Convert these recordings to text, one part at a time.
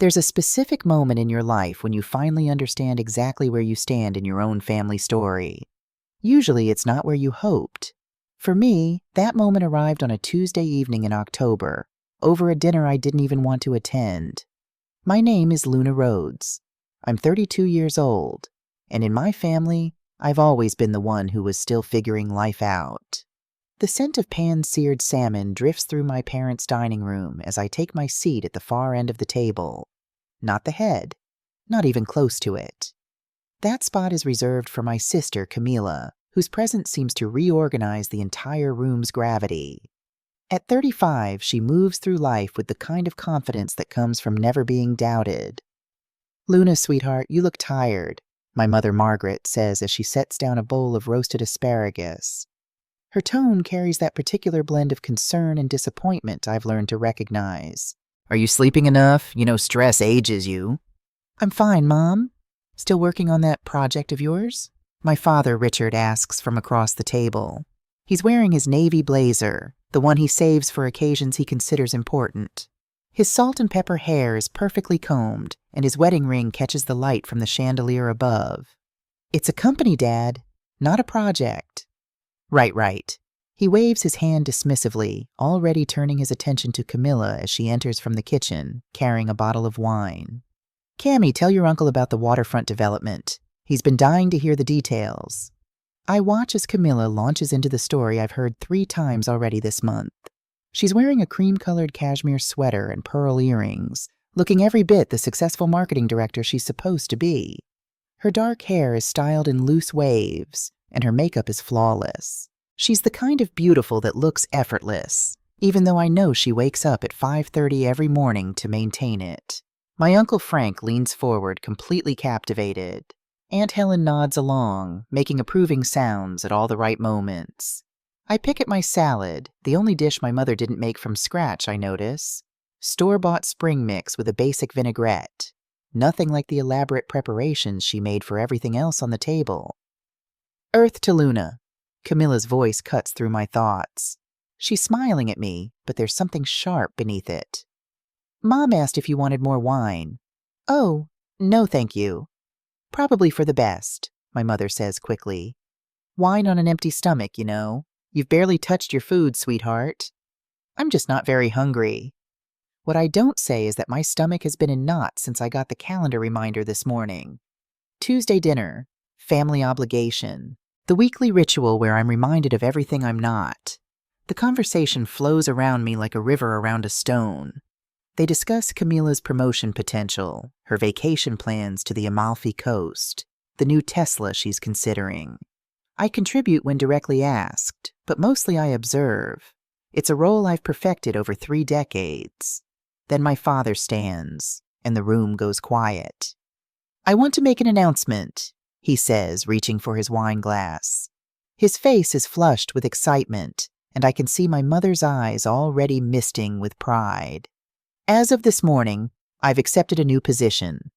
There's a specific moment in your life when you finally understand exactly where you stand in your own family story. Usually it's not where you hoped. For me, that moment arrived on a Tuesday evening in October, over a dinner I didn't even want to attend. My name is Luna Rhodes. I'm 32 years old, and in my family, I've always been the one who was still figuring life out. The scent of pan-seared salmon drifts through my parents' dining room as I take my seat at the far end of the table. Not the head, not even close to it. That spot is reserved for my sister, Camila, whose presence seems to reorganize the entire room's gravity. At 35, she moves through life with the kind of confidence that comes from never being doubted. "Luna, sweetheart, you look tired," my mother Margaret says as she sets down a bowl of roasted asparagus. Her tone carries that particular blend of concern and disappointment I've learned to recognize. "Are you sleeping enough? You know stress ages you." "I'm fine, Mom. Still working on that project of yours?" My father, Richard, asks from across the table. He's wearing his navy blazer, the one he saves for occasions he considers important. His salt and pepper hair is perfectly combed, and his wedding ring catches the light from the chandelier above. "It's a company, Dad, not a project." Right. He waves his hand dismissively, already turning his attention to Camilla as she enters from the kitchen, carrying a bottle of wine. "Cammy, tell your uncle about the waterfront development. He's been dying to hear the details." I watch as Camilla launches into the story I've heard 3 times already this month. She's wearing a cream-colored cashmere sweater and pearl earrings, looking every bit the successful marketing director she's supposed to be. Her dark hair is styled in loose waves, and her makeup is flawless. She's the kind of beautiful that looks effortless, even though I know she wakes up at 5:30 every morning to maintain it. My Uncle Frank leans forward, completely captivated. Aunt Helen nods along, making approving sounds at all the right moments. I pick at my salad, the only dish my mother didn't make from scratch, I notice. Store-bought spring mix with a basic vinaigrette. Nothing like the elaborate preparations she made for everything else on the table. "Earth to Luna." Camilla's voice cuts through my thoughts. She's smiling at me, but there's something sharp beneath it. "Mom asked if you wanted more wine." "Oh, no thank you." "Probably for the best," my mother says quickly. "Wine on an empty stomach, you know. You've barely touched your food, sweetheart." "I'm just not very hungry." What I don't say is that my stomach has been in knots since I got the calendar reminder this morning. Tuesday dinner, family obligation, the weekly ritual where I'm reminded of everything I'm not. The conversation flows around me like a river around a stone. They discuss Camila's promotion potential, her vacation plans to the Amalfi Coast, the new Tesla she's considering. I contribute when directly asked, but mostly I observe. It's a role I've perfected over 3 decades. Then my father stands, and the room goes quiet. "I want to make an announcement," he says, reaching for his wine glass. His face is flushed with excitement, and I can see my mother's eyes already misting with pride. "As of this morning, I've accepted a new position,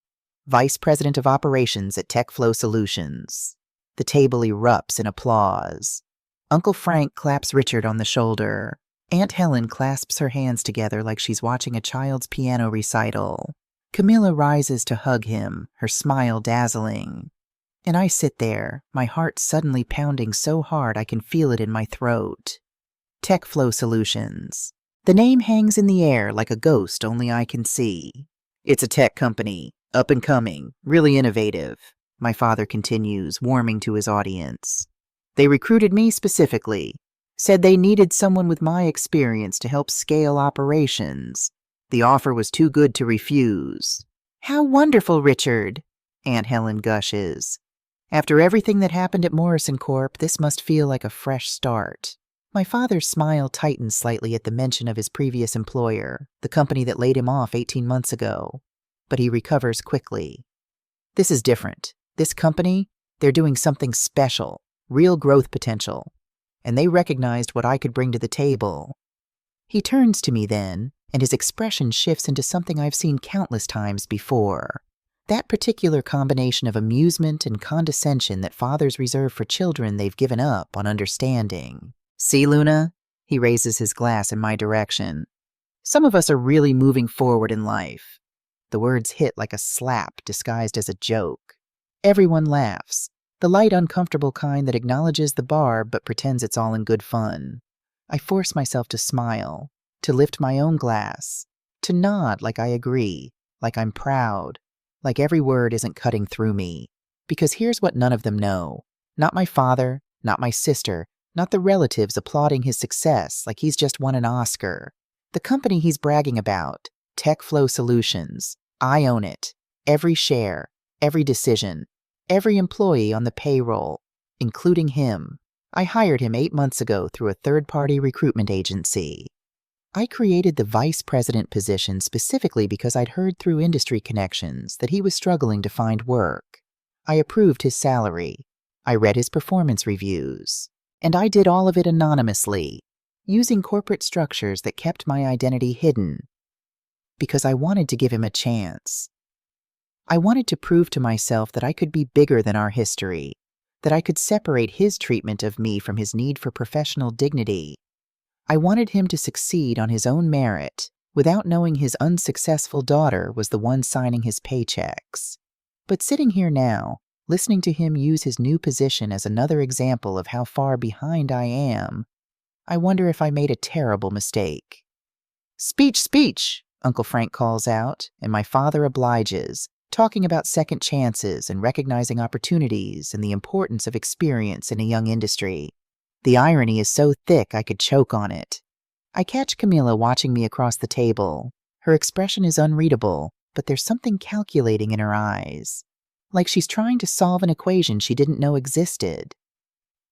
Vice President of Operations at TechFlow Solutions." The table erupts in applause. Uncle Frank claps Richard on the shoulder. Aunt Helen clasps her hands together like she's watching a child's piano recital. Camilla rises to hug him, her smile dazzling. And I sit there, my heart suddenly pounding so hard I can feel it in my throat. TechFlow Solutions. The name hangs in the air like a ghost only I can see. "It's a tech company, up and coming, really innovative," my father continues, warming to his audience. "They recruited me specifically, said they needed someone with my experience to help scale operations. The offer was too good to refuse." "How wonderful, Richard," Aunt Helen gushes. "After everything that happened at Morrison Corp., this must feel like a fresh start." My father's smile tightens slightly at the mention of his previous employer, the company that laid him off 18 months ago. But he recovers quickly. "This is different. This company, they're doing something special, real growth potential. And they recognized what I could bring to the table." He turns to me then, and his expression shifts into something I've seen countless times before. That particular combination of amusement and condescension that fathers reserve for children they've given up on understanding. "See, Luna?" He raises his glass in my direction. "Some of us are really moving forward in life. The words hit like a slap disguised as a joke. Everyone laughs, the light, uncomfortable kind that acknowledges the bar but pretends it's all in good fun. I force myself to smile, to lift my own glass, to nod like I agree, like I'm proud, like every word isn't cutting through me. Because here's what none of them know. Not my father, not my sister, not the relatives applauding his success like he's just won an Oscar. The company he's bragging about, TechFlow Solutions, I own it. Every share, every decision, every employee on the payroll, including him. I hired him 8 months ago through a third-party recruitment agency. I created the vice president position specifically because I'd heard through industry connections that he was struggling to find work. I approved his salary. I read his performance reviews. And I did all of it anonymously, using corporate structures that kept my identity hidden, because I wanted to give him a chance. I wanted to prove to myself that I could be bigger than our history, that I could separate his treatment of me from his need for professional dignity. I wanted him to succeed on his own merit, without knowing his unsuccessful daughter was the one signing his paychecks. But sitting here now, listening to him use his new position as another example of how far behind I am, I wonder if I made a terrible mistake. "Speech, speech!" Uncle Frank calls out, and my father obliges, talking about second chances and recognizing opportunities and the importance of experience in a young industry. The irony is so thick I could choke on it. I catch Camilla watching me across the table. Her expression is unreadable, but there's something calculating in her eyes, like she's trying to solve an equation she didn't know existed.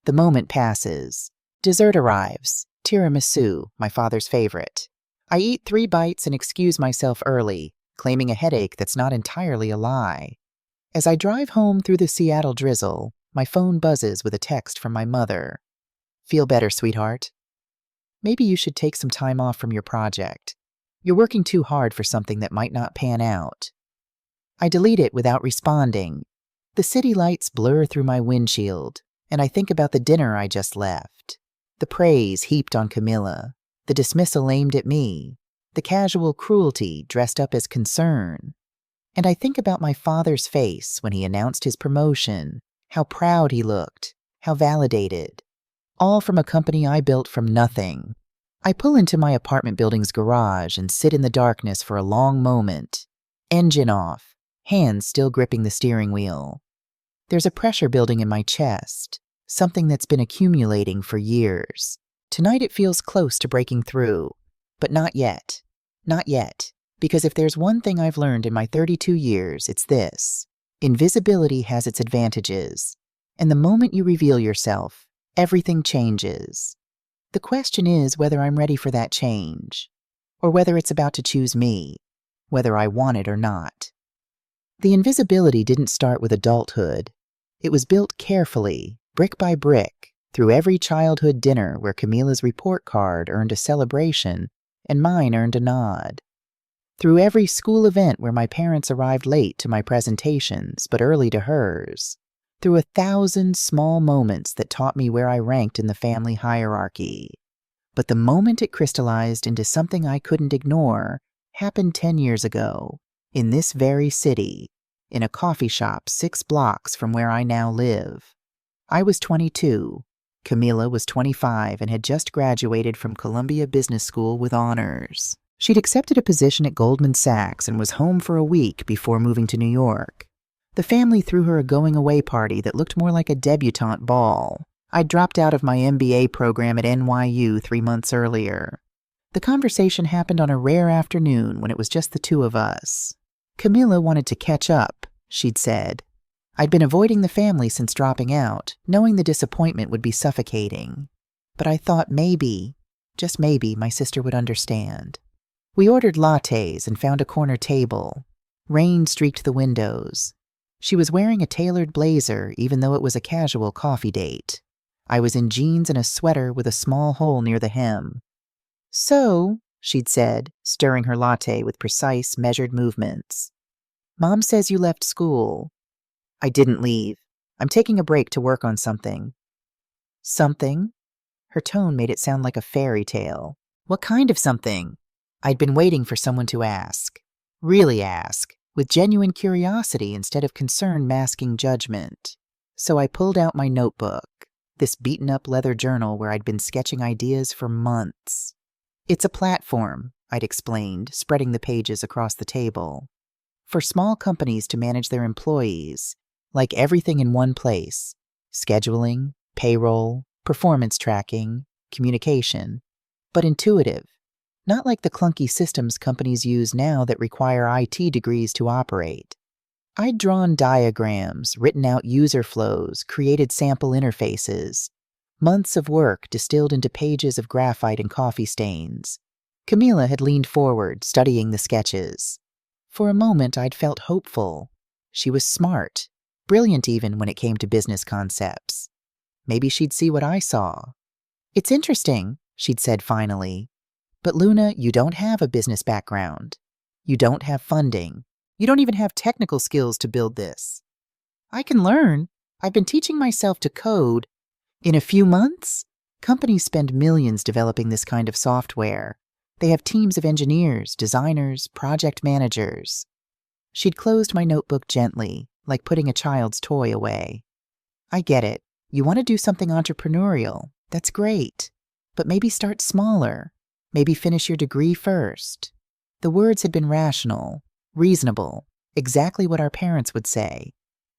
The moment passes. Dessert arrives, tiramisu, my father's favorite. I eat 3 bites and excuse myself early, claiming a headache that's not entirely a lie. As I drive home through the Seattle drizzle, my phone buzzes with a text from my mother. "Feel better, sweetheart? Maybe you should take some time off from your project. You're working too hard for something that might not pan out." I delete it without responding. The city lights blur through my windshield, and I think about the dinner I just left. The praise heaped on Camilla, the dismissal aimed at me, the casual cruelty dressed up as concern. And I think about my father's face when he announced his promotion, how proud he looked, how validated. All from a company I built from nothing. I pull into my apartment building's garage and sit in the darkness for a long moment. Engine off, hands still gripping the steering wheel. There's a pressure building in my chest, something that's been accumulating for years. Tonight it feels close to breaking through, but not yet. Not yet, because if there's one thing I've learned in my 32 years, it's this. Invisibility has its advantages, and the moment you reveal yourself, everything changes. The question is whether I'm ready for that change, or whether it's about to choose me, whether I want it or not. The invisibility didn't start with adulthood. It was built carefully, brick by brick, through every childhood dinner where Camila's report card earned a celebration and mine earned a nod. Through every school event where my parents arrived late to my presentations but early to hers. Through 1,000 small moments that taught me where I ranked in the family hierarchy. But the moment it crystallized into something I couldn't ignore happened 10 years ago, in this very city, in a coffee shop 6 blocks from where I now live. I was 22. Camila was 25 and had just graduated from Columbia Business School with honors. She'd accepted a position at Goldman Sachs and was home for a week before moving to New York. The family threw her a going-away party that looked more like a debutante ball. I'd dropped out of my MBA program at NYU 3 months earlier. The conversation happened on a rare afternoon when it was just the two of us. Camilla wanted to catch up, she'd said. I'd been avoiding the family since dropping out, knowing the disappointment would be suffocating. But I thought maybe, just maybe, my sister would understand. We ordered lattes and found a corner table. Rain streaked the windows. She was wearing a tailored blazer even though it was a casual coffee date. I was in jeans and a sweater with a small hole near the hem. "So," she'd said, stirring her latte with precise, measured movements. "Mom says you left school." "I didn't leave. I'm taking a break to work on something." "Something?" Her tone made it sound like a fairy tale. "What kind of something?" I'd been waiting for someone to ask. Really ask, with genuine curiosity instead of concern masking judgment. So I pulled out my notebook, this beaten-up leather journal where I'd been sketching ideas for months. It's a platform, I'd explained, spreading the pages across the table, for small companies to manage their employees, like everything in one place: scheduling, payroll, performance tracking, communication, but intuitive, not like the clunky systems companies use now that require IT degrees to operate. I'd drawn diagrams, written out user flows, created sample interfaces, months of work distilled into pages of graphite and coffee stains. Camila had leaned forward, studying the sketches. For a moment, I'd felt hopeful. She was smart, brilliant even when it came to business concepts. Maybe she'd see what I saw. "It's interesting," she'd said finally. "But Luna, you don't have a business background. You don't have funding. You don't even have technical skills to build this." "I can learn. I've been teaching myself to code." "In a few months?" Companies spend millions developing this kind of software. They have teams of engineers, designers, project managers. She'd closed my notebook gently, like putting a child's toy away. "I get it. You want to do something entrepreneurial. That's great. But maybe start smaller. Maybe finish your degree first." The words had been rational, reasonable, exactly what our parents would say.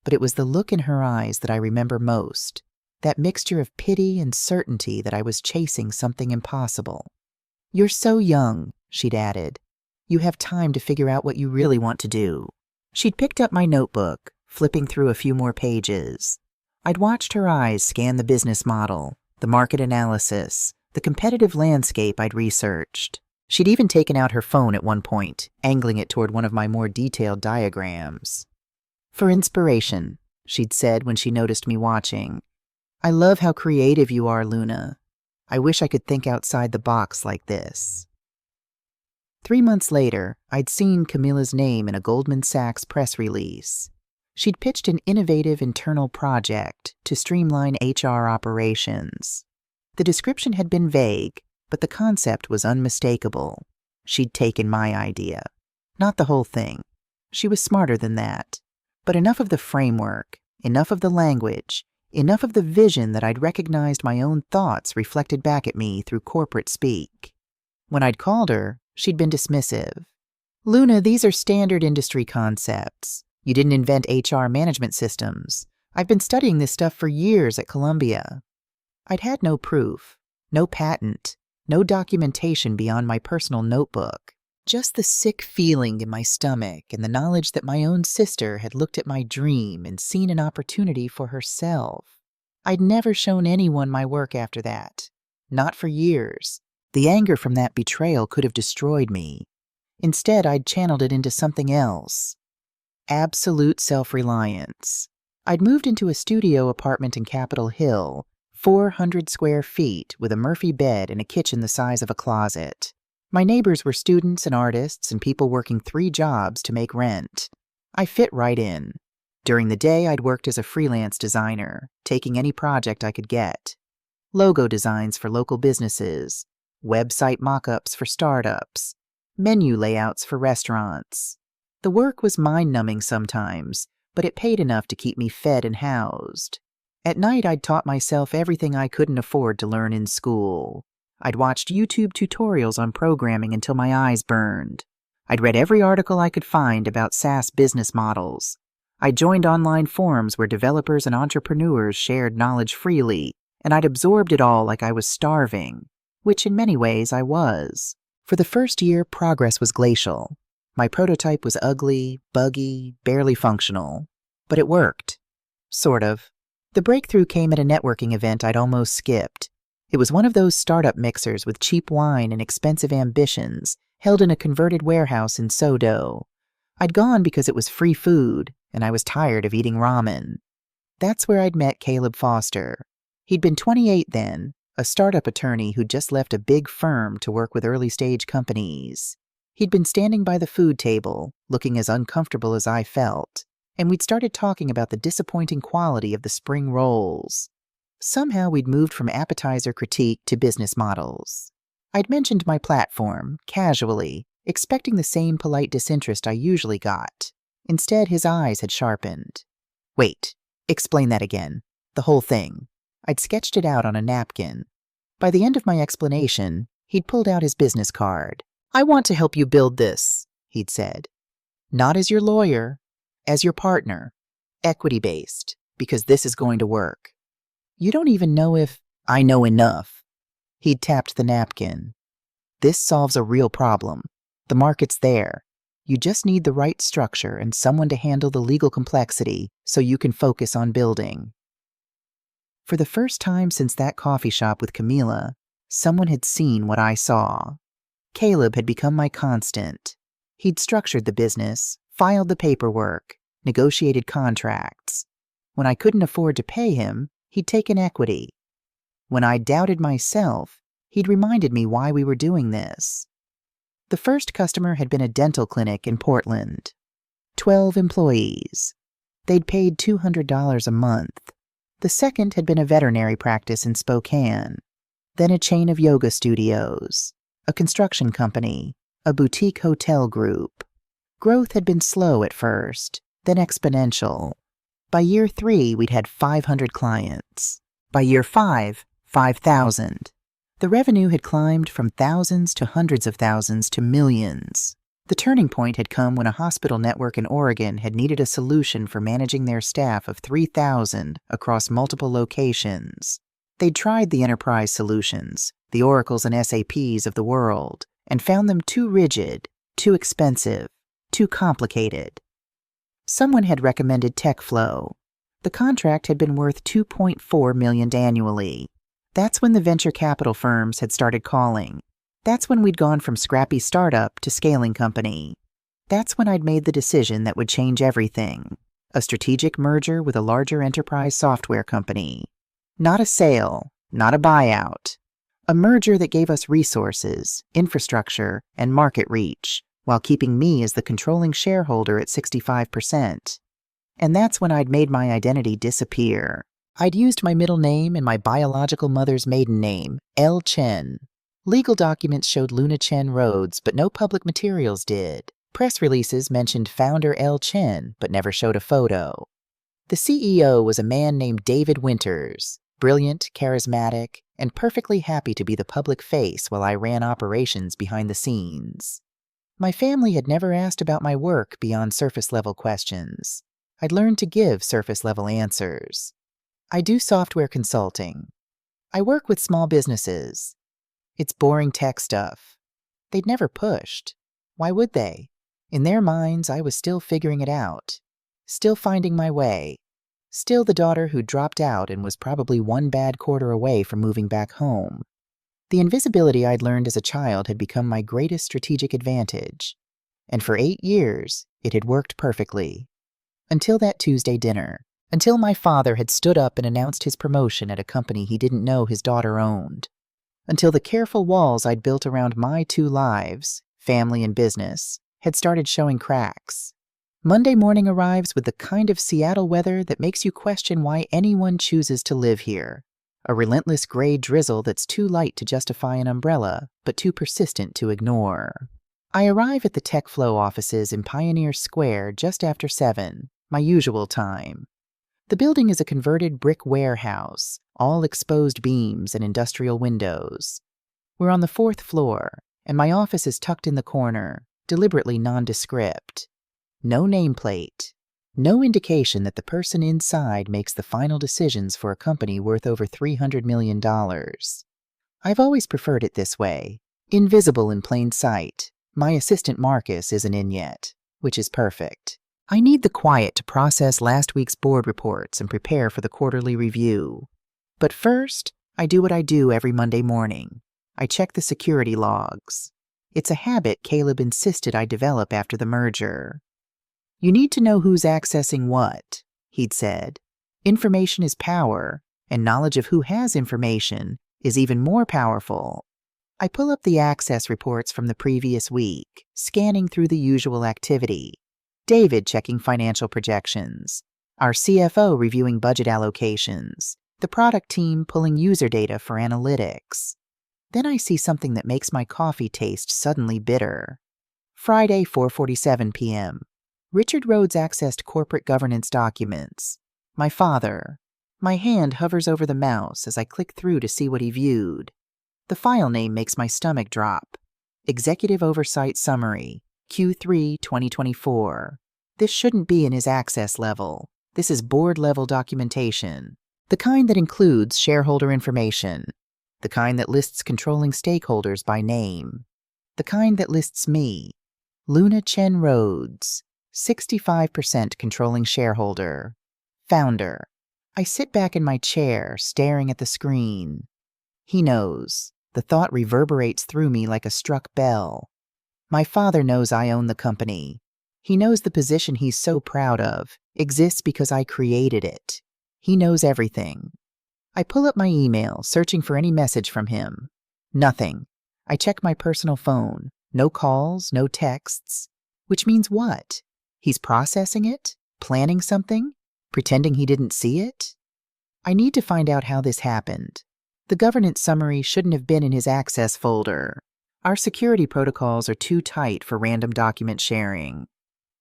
But it was the look in her eyes that I remember most, that mixture of pity and certainty that I was chasing something impossible. "You're so young," she'd added. "You have time to figure out what you really want to do." She'd picked up my notebook, flipping through a few more pages. I'd watched her eyes scan the business model, the market analysis, the competitive landscape I'd researched. She'd even taken out her phone at one point, angling it toward one of my more detailed diagrams. "For inspiration," she'd said when she noticed me watching. "I love how creative you are, Luna. I wish I could think outside the box like this." 3 months later, I'd seen Camila's name in a Goldman Sachs press release. She'd pitched an innovative internal project to streamline HR operations. The description had been vague, but the concept was unmistakable. She'd taken my idea. Not the whole thing. She was smarter than that. But enough of the framework, enough of the language, enough of the vision that I'd recognized my own thoughts reflected back at me through corporate speak. When I'd called her, she'd been dismissive. "Luna, these are standard industry concepts. You didn't invent HR management systems. I've been studying this stuff for years at Columbia." I'd had no proof, no patent, no documentation beyond my personal notebook. Just the sick feeling in my stomach and the knowledge that my own sister had looked at my dream and seen an opportunity for herself. I'd never shown anyone my work after that. Not for years. The anger from that betrayal could have destroyed me. Instead, I'd channeled it into something else. Absolute self-reliance. I'd moved into a studio apartment in Capitol Hill, 400 square feet, with a Murphy bed and a kitchen the size of a closet. My neighbors were students and artists and people working 3 jobs to make rent. I fit right in. During the day, I'd worked as a freelance designer, taking any project I could get. Logo designs for local businesses, website mock-ups for startups, menu layouts for restaurants. The work was mind-numbing sometimes, but it paid enough to keep me fed and housed. At night, I'd taught myself everything I couldn't afford to learn in school. I'd watched YouTube tutorials on programming until my eyes burned. I'd read every article I could find about SaaS business models. I joined online forums where developers and entrepreneurs shared knowledge freely, and I'd absorbed it all like I was starving, which in many ways I was. For the first year, progress was glacial. My prototype was ugly, buggy, barely functional. But it worked. Sort of. The breakthrough came at a networking event I'd almost skipped. It was one of those startup mixers with cheap wine and expensive ambitions, held in a converted warehouse in Sodo. I'd gone because it was free food, and I was tired of eating ramen. That's where I'd met Caleb Foster. He'd been 28 then, a startup attorney who'd just left a big firm to work with early-stage companies. He'd been standing by the food table, looking as uncomfortable as I felt, and we'd started talking about the disappointing quality of the spring rolls. Somehow we'd moved from appetizer critique to business models. I'd mentioned my platform, casually, expecting the same polite disinterest I usually got. Instead, his eyes had sharpened. Wait, explain that again. The whole thing. I'd sketched it out on a napkin. By the end of my explanation, he'd pulled out his business card. I want to help you build this, he'd said. Not as your lawyer, as your partner. Equity-based, because this is going to work. You don't even know if I know enough. He'd tapped the napkin. This solves a real problem. The market's there. You just need the right structure and someone to handle the legal complexity so you can focus on building. For the first time since that coffee shop with Camila, someone had seen what I saw. Caleb had become my constant. He'd structured the business, filed the paperwork, negotiated contracts. When I couldn't afford to pay him, he'd taken equity. When I doubted myself, he'd reminded me why we were doing this. The first customer had been a dental clinic in Portland. 12 employees. They'd paid $200 a month. The second had been a veterinary practice in Spokane. Then a chain of yoga studios, a construction company, a boutique hotel group. Growth had been slow at first, then exponential. By year 3, we'd had 500 clients. By year 5, 5,000. The revenue had climbed from thousands to hundreds of thousands to millions. The turning point had come when a hospital network in Oregon had needed a solution for managing their staff of 3,000 across multiple locations. They'd tried the enterprise solutions, the Oracles and SAPs of the world, and found them too rigid, too expensive, too complicated. Someone had recommended TechFlow. The contract had been worth $2.4 million annually. That's when the venture capital firms had started calling. That's when we'd gone from scrappy startup to scaling company. That's when I'd made the decision that would change everything. A strategic merger with a larger enterprise software company. Not a sale, not a buyout. A merger that gave us resources, infrastructure, and market reach, while keeping me as the controlling shareholder at 65%. And that's when I'd made my identity disappear. I'd used my middle name and my biological mother's maiden name, L. Chen. Legal documents showed Luna Chen Rhodes, but no public materials did. Press releases mentioned founder L. Chen, but never showed a photo. The CEO was a man named David Winters, brilliant, charismatic, and perfectly happy to be the public face while I ran operations behind the scenes. My family had never asked about my work beyond surface-level questions. I'd learned to give surface-level answers. I do software consulting. I work with small businesses. It's boring tech stuff. They'd never pushed. Why would they? In their minds, I was still figuring it out. Still finding my way. Still the daughter who dropped out and was probably one bad quarter away from moving back home. The invisibility I'd learned as a child had become my greatest strategic advantage. And for 8 years, it had worked perfectly. Until that Tuesday dinner. Until my father had stood up and announced his promotion at a company he didn't know his daughter owned. Until the careful walls I'd built around my 2 lives, family and business, had started showing cracks. Monday morning arrives with the kind of Seattle weather that makes you question why anyone chooses to live here. A relentless gray drizzle that's too light to justify an umbrella, but too persistent to ignore. I arrive at the TechFlow offices in Pioneer Square just after 7, my usual time. The building is a converted brick warehouse, all exposed beams and industrial windows. We're on the 4th floor, and my office is tucked in the corner, deliberately nondescript. No nameplate. No indication that the person inside makes the final decisions for a company worth over $300 million. I've always preferred it this way, invisible in plain sight. My assistant Marcus isn't in yet, which is perfect. I need the quiet to process last week's board reports and prepare for the quarterly review. But first, I do what I do every Monday morning. I check the security logs. It's a habit Caleb insisted I develop after the merger. You need to know who's accessing what, he'd said. Information is power, and knowledge of who has information is even more powerful. I pull up the access reports from the previous week, scanning through the usual activity. David checking financial projections, our CFO reviewing budget allocations, the product team pulling user data for analytics. Then I see something that makes my coffee taste suddenly bitter. Friday, 4:47 p.m. Richard Rhodes accessed corporate governance documents. My father. My hand hovers over the mouse as I click through to see what he viewed. The file name makes my stomach drop. Executive Oversight Summary, Q3 2024. This shouldn't be in his access level. This is board-level documentation. The kind that includes shareholder information. The kind that lists controlling stakeholders by name. The kind that lists me, Luna Chen Rhodes, 65% controlling shareholder. Founder. I sit back in my chair, staring at the screen. He knows. The thought reverberates through me like a struck bell. My father knows I own the company. He knows the position he's so proud of exists because I created it. He knows everything. I pull up my email, searching for any message from him. Nothing. I check my personal phone. No calls, no texts. Which means what? He's processing it? Planning something? Pretending he didn't see it? I need to find out how this happened. The governance summary shouldn't have been in his access folder. Our security protocols are too tight for random document sharing.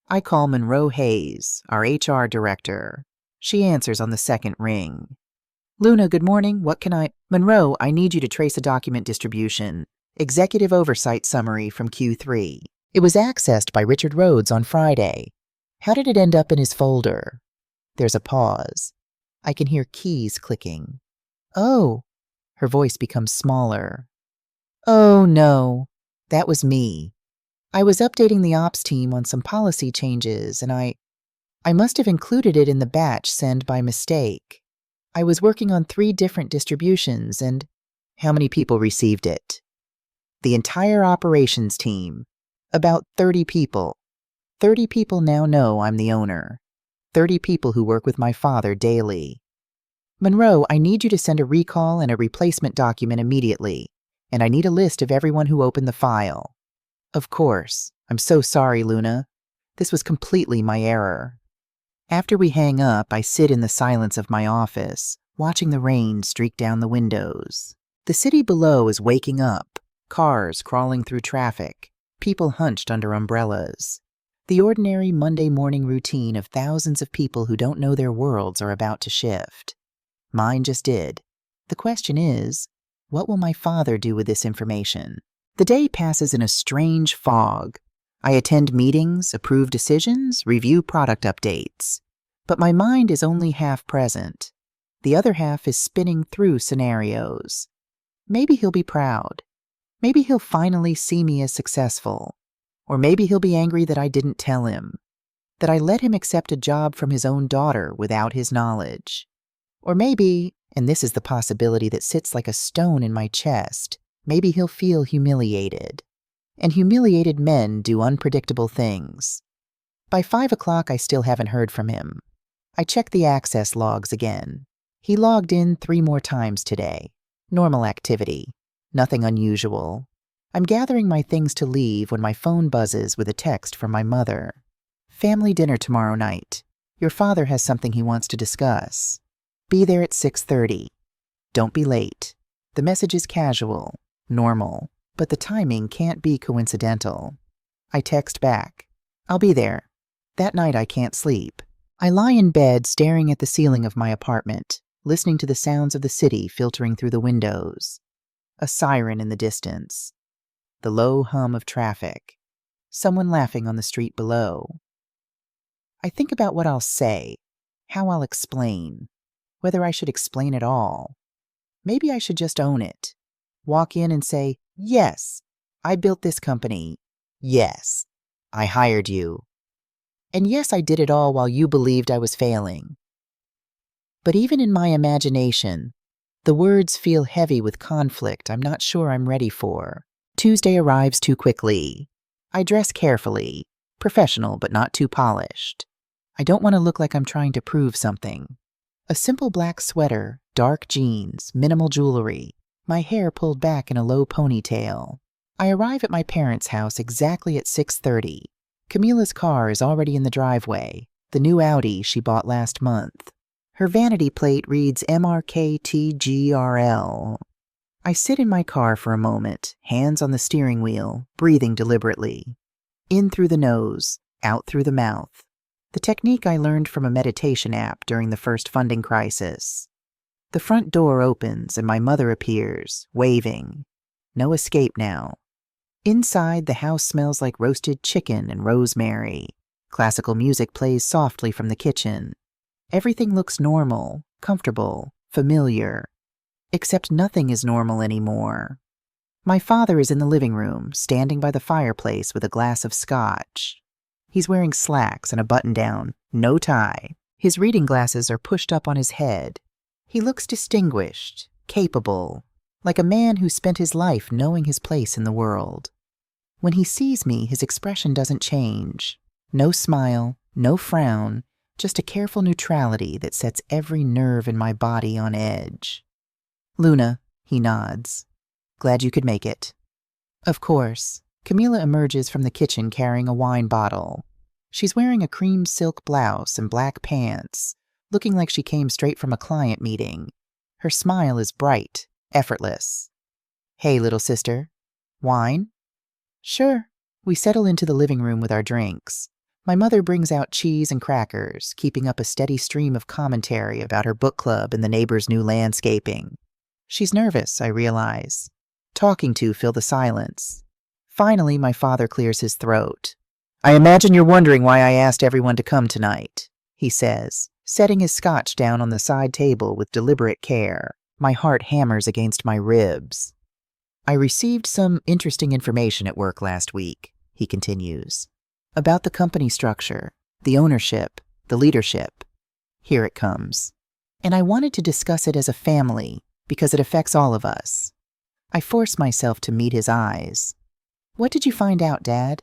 I call Monroe Hayes, our HR director. She answers on the second ring. Luna, good morning. What can Monroe, I need you to trace a document distribution. Executive Oversight Summary from Q3. It was accessed by Richard Rhodes on Friday. How did it end up in his folder? There's a pause. I can hear keys clicking. Oh. Her voice becomes smaller. Oh, no. That was me. I was updating the ops team on some policy changes, and I must have included it in the batch send by mistake. I was working on 3 different distributions, and how many people received it? The entire operations team. About 30 people. 30 people now know I'm the owner. 30 people who work with my father daily. Monroe, I need you to send a recall and a replacement document immediately, and I need a list of everyone who opened the file. Of course. I'm so sorry, Luna. This was completely my error. After we hang up, I sit in the silence of my office, watching the rain streak down the windows. The city below is waking up, cars crawling through traffic, people hunched under umbrellas. The ordinary Monday morning routine of thousands of people who don't know their worlds are about to shift. Mine just did. The question is, what will my father do with this information? The day passes in a strange fog. I attend meetings, approve decisions, review product updates. But my mind is only half present. The other half is spinning through scenarios. Maybe he'll be proud. Maybe he'll finally see me as successful. Or maybe he'll be angry that I didn't tell him. That I let him accept a job from his own daughter without his knowledge. Or maybe, and this is the possibility that sits like a stone in my chest, maybe he'll feel humiliated. And humiliated men do unpredictable things. By 5 o'clock, I still haven't heard from him. I check the access logs again. He logged in 3 more times today. Normal activity. Nothing unusual. I'm gathering my things to leave when my phone buzzes with a text from my mother. Family dinner tomorrow night. Your father has something he wants to discuss. Be there at 6:30. Don't be late. The message is casual, normal, but the timing can't be coincidental. I text back. I'll be there. That night I can't sleep. I lie in bed staring at the ceiling of my apartment, listening to the sounds of the city filtering through the windows. A siren in the distance. The low hum of traffic. Someone laughing on the street below. I think about what I'll say, how I'll explain, whether I should explain at all. Maybe I should just own it. Walk in and say, yes, I built this company. Yes, I hired you. And yes, I did it all while you believed I was failing. But even in my imagination, the words feel heavy with conflict I'm not sure I'm ready for. Tuesday arrives too quickly. I dress carefully, professional but not too polished. I don't want to look like I'm trying to prove something. A simple black sweater, dark jeans, minimal jewelry, my hair pulled back in a low ponytail. I arrive at my parents' house exactly at 6:30. Camila's car is already in the driveway, the new Audi she bought last month. Her vanity plate reads MRKTGRL. I sit in my car for a moment, hands on the steering wheel, breathing deliberately. In through the nose, out through the mouth. The technique I learned from a meditation app during the first funding crisis. The front door opens and my mother appears, waving. No escape now. Inside, the house smells like roasted chicken and rosemary. Classical music plays softly from the kitchen. Everything looks normal, comfortable, familiar. Except nothing is normal anymore. My father is in the living room, standing by the fireplace with a glass of scotch. He's wearing slacks and a button-down, no tie. His reading glasses are pushed up on his head. He looks distinguished, capable, like a man who spent his life knowing his place in the world. When he sees me, his expression doesn't change. No smile, no frown, just a careful neutrality that sets every nerve in my body on edge. "Luna," he nods. "Glad you could make it." Of course, Camila emerges from the kitchen carrying a wine bottle. She's wearing a cream silk blouse and black pants, looking like she came straight from a client meeting. Her smile is bright, effortless. "Hey, little sister. Wine?" "Sure." We settle into the living room with our drinks. My mother brings out cheese and crackers, keeping up a steady stream of commentary about her book club and the neighbor's new landscaping. She's nervous, I realize. Talking to fill the silence. Finally, my father clears his throat. "I imagine you're wondering why I asked everyone to come tonight," he says, setting his scotch down on the side table with deliberate care. My heart hammers against my ribs. "I received some interesting information at work last week," he continues, "about the company structure, the ownership, the leadership. Here it comes. And I wanted to discuss it as a family because it affects all of us." I force myself to meet his eyes. "What did you find out, Dad?"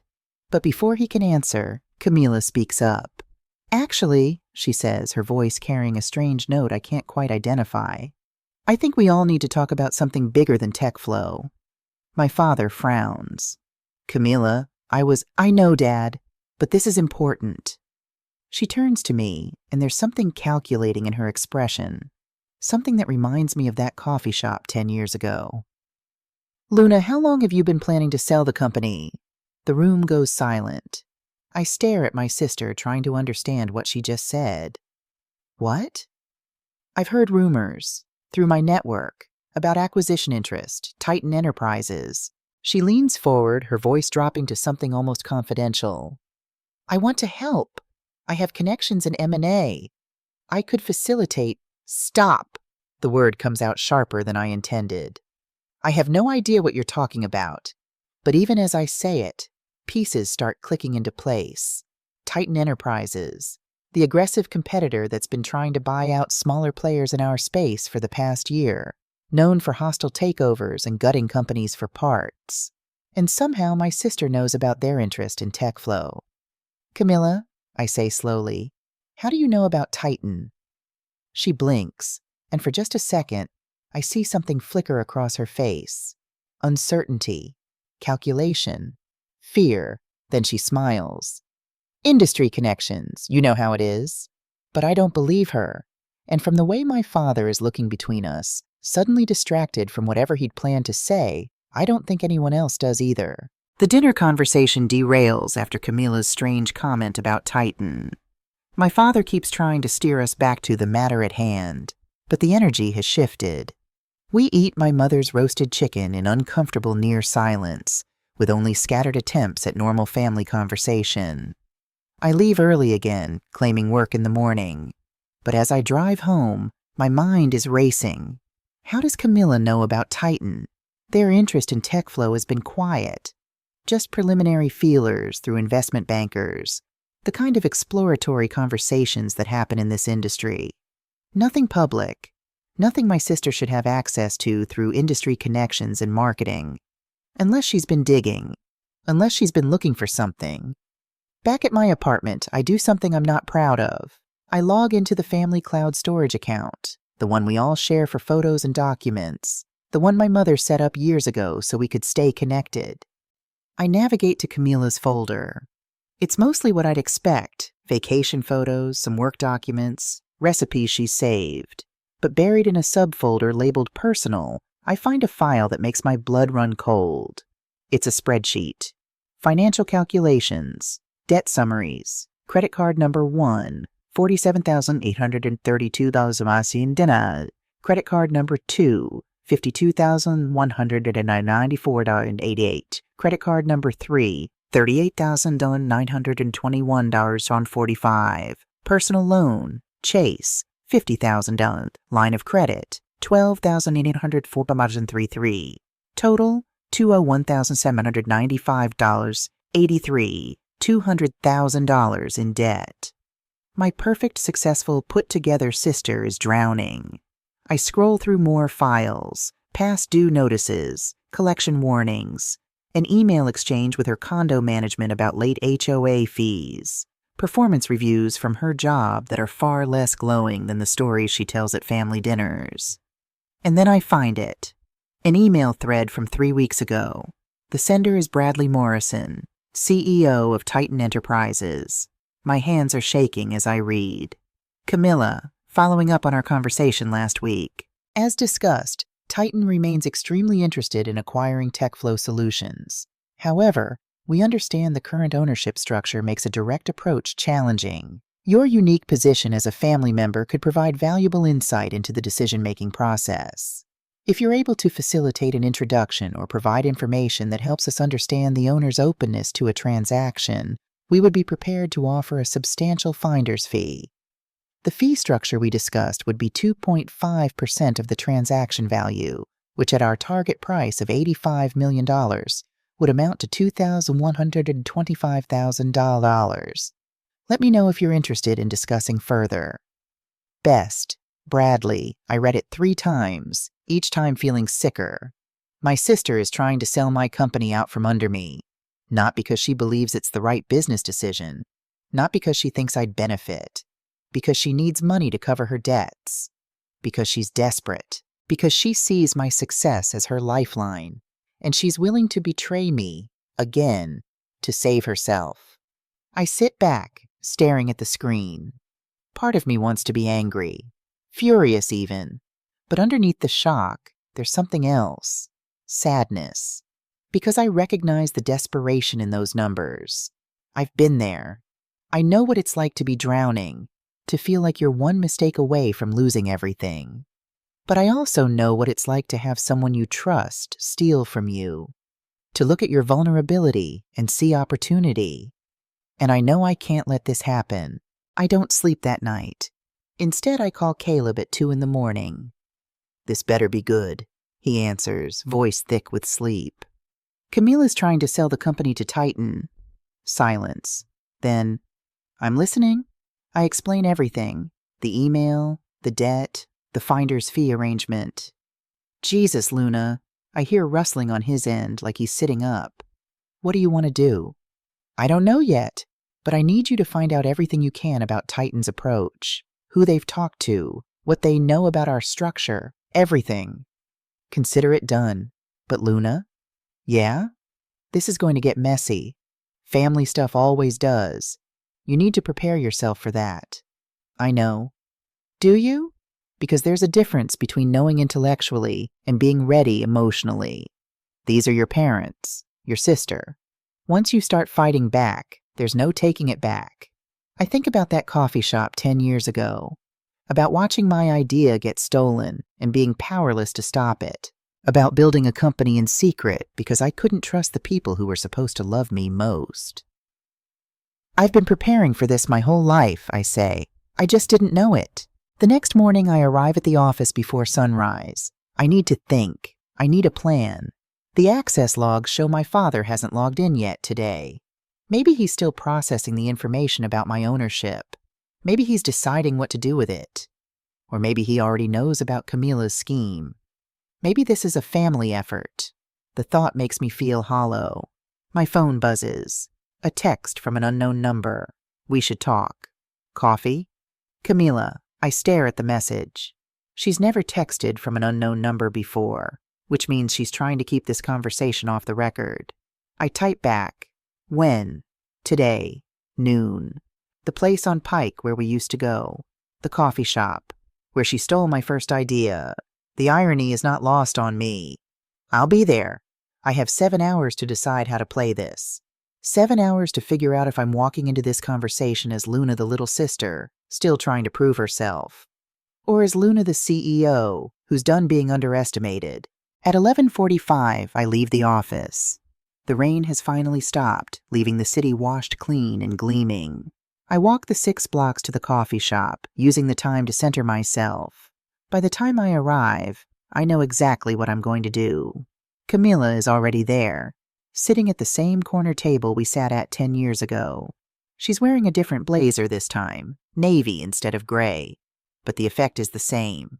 But before he can answer, Camila speaks up. "Actually," she says, her voice carrying a strange note I can't quite identify, "I think we all need to talk about something bigger than TechFlow." My father frowns. "Camila, I know, Dad, but this is important." She turns to me, and there's something calculating in her expression, something that reminds me of that coffee shop 10 years ago. "Luna, how long have you been planning to sell the company?" The room goes silent. I stare at my sister, trying to understand what she just said. "What?" "I've heard rumors, through my network, about acquisition interest, Titan Enterprises." She leans forward, her voice dropping to something almost confidential. "I want to help. I have connections in M&A. I could facilitate—" "Stop!" The word comes out sharper than I intended. I have no idea what you're talking about. But even as I say it, pieces start clicking into place. Titan Enterprises, the aggressive competitor that's been trying to buy out smaller players in our space for the past year, known for hostile takeovers and gutting companies for parts. And somehow my sister knows about their interest in TechFlow. "Camila," I say slowly, "how do you know about Titan?" She blinks, and for just a second, I see something flicker across her face. Uncertainty, calculation, fear. Then she smiles. "Industry connections, you know how it is." But I don't believe her, and from the way my father is looking between us, suddenly distracted from whatever he'd planned to say, I don't think anyone else does either. The dinner conversation derails after Camila's strange comment about Titan. My father keeps trying to steer us back to the matter at hand, but the energy has shifted. We eat my mother's roasted chicken in uncomfortable near silence, with only scattered attempts at normal family conversation. I leave early again, claiming work in the morning. But as I drive home, my mind is racing. How does Camila know about Titan? Their interest in TechFlow has been quiet. Just preliminary feelers through investment bankers, the kind of exploratory conversations that happen in this industry. Nothing public. Nothing my sister should have access to through industry connections and marketing. Unless she's been digging. Unless she's been looking for something. Back at my apartment, I do something I'm not proud of. I log into the family cloud storage account, the one we all share for photos and documents, the one my mother set up years ago so we could stay connected. I navigate to Camila's folder. It's mostly what I'd expect: vacation photos, some work documents, recipes she's saved. But buried in a subfolder labeled Personal, I find a file that makes my blood run cold. It's a spreadsheet. Financial calculations. Debt summaries. Credit card number 1, $47,832. Credit card number 2, $52,194.88. Credit card number 3, $38,921.45. Personal loan, Chase, $50,000. Line of credit, $12,804.33. Total, $201,795.83. $200,000 in debt. My perfect, successful, put-together sister is drowning. I scroll through more files, past due notices, collection warnings, an email exchange with her condo management about late HOA fees, performance reviews from her job that are far less glowing than the stories she tells at family dinners. And then I find it. An email thread from 3 weeks ago. The sender is Bradley Morrison, CEO of Titan Enterprises. My hands are shaking as I read. Camilla, following up on our conversation last week. As discussed, Titan remains extremely interested in acquiring TechFlow solutions. However, we understand the current ownership structure makes a direct approach challenging. Your unique position as a family member could provide valuable insight into the decision-making process. If you're able to facilitate an introduction or provide information that helps us understand the owner's openness to a transaction, we would be prepared to offer a substantial finder's fee. The fee structure we discussed would be 2.5% of the transaction value, which at our target price of $85 million would amount to $2,125,000. Let me know if you're interested in discussing further. Best, Bradley. I read it 3 times, each time feeling sicker. My sister is trying to sell my company out from under me. Not because she believes it's the right business decision. Not because she thinks I'd benefit. Because she needs money to cover her debts. Because she's desperate. Because she sees my success as her lifeline. And she's willing to betray me, again, to save herself. I sit back, staring at the screen. Part of me wants to be angry. Furious even. But underneath the shock, there's something else. Sadness. Because I recognize the desperation in those numbers. I've been there. I know what it's like to be drowning, to feel like you're one mistake away from losing everything. But I also know what it's like to have someone you trust steal from you, to look at your vulnerability and see opportunity. And I know I can't let this happen. I don't sleep that night. Instead, I call Caleb at 2 a.m. "This better be good," he answers, voice thick with sleep. "Camilla's trying to sell the company to Titan." Silence. Then, "I'm listening." I explain everything. The email, the debt, the finder's fee arrangement. "Jesus, Luna." I hear rustling on his end like he's sitting up. "What do you want to do?" "I don't know yet, but I need you to find out everything you can about Titan's approach, who they've talked to, what they know about our structure, everything." "Consider it done." "But Luna?" "Yeah? This is going to get messy. Family stuff always does. You need to prepare yourself for that." "I know." "Do you?" "Because there's a difference between knowing intellectually and being ready emotionally. These are your parents, your sister. Once you start fighting back, there's no taking it back. I think about that coffee shop 10 years ago. About watching my idea get stolen and being powerless to stop it. About building a company in secret because I couldn't trust the people who were supposed to love me most. "I've been preparing for this my whole life," I say. "I just didn't know it." The next morning I arrive at the office before sunrise. I need to think. I need a plan. The access logs show my father hasn't logged in yet today. Maybe he's still processing the information about my ownership. Maybe he's deciding what to do with it. Or maybe he already knows about Camilla's scheme. Maybe this is a family effort. The thought makes me feel hollow. My phone buzzes. A text from an unknown number. "We should talk." "Coffee?" "Camilla." I stare at the message. She's never texted from an unknown number before, which means she's trying to keep this conversation off the record. I type back. "When?" "Today. Noon." The place on Pike where we used to go. The coffee shop. Where she stole my first idea. The irony is not lost on me. I'll be there. I have 7 hours to decide how to play this. 7 hours to figure out if I'm walking into this conversation as Luna the little sister, still trying to prove herself, or as Luna the CEO, who's done being underestimated. At 11:45, I leave the office. The rain has finally stopped, leaving the city washed clean and gleaming. I walk the 6 blocks to the coffee shop, using the time to center myself. By the time I arrive, I know exactly what I'm going to do. Camila is already there, sitting at the same corner table we sat at 10 years ago. She's wearing a different blazer this time, navy instead of gray, but the effect is the same.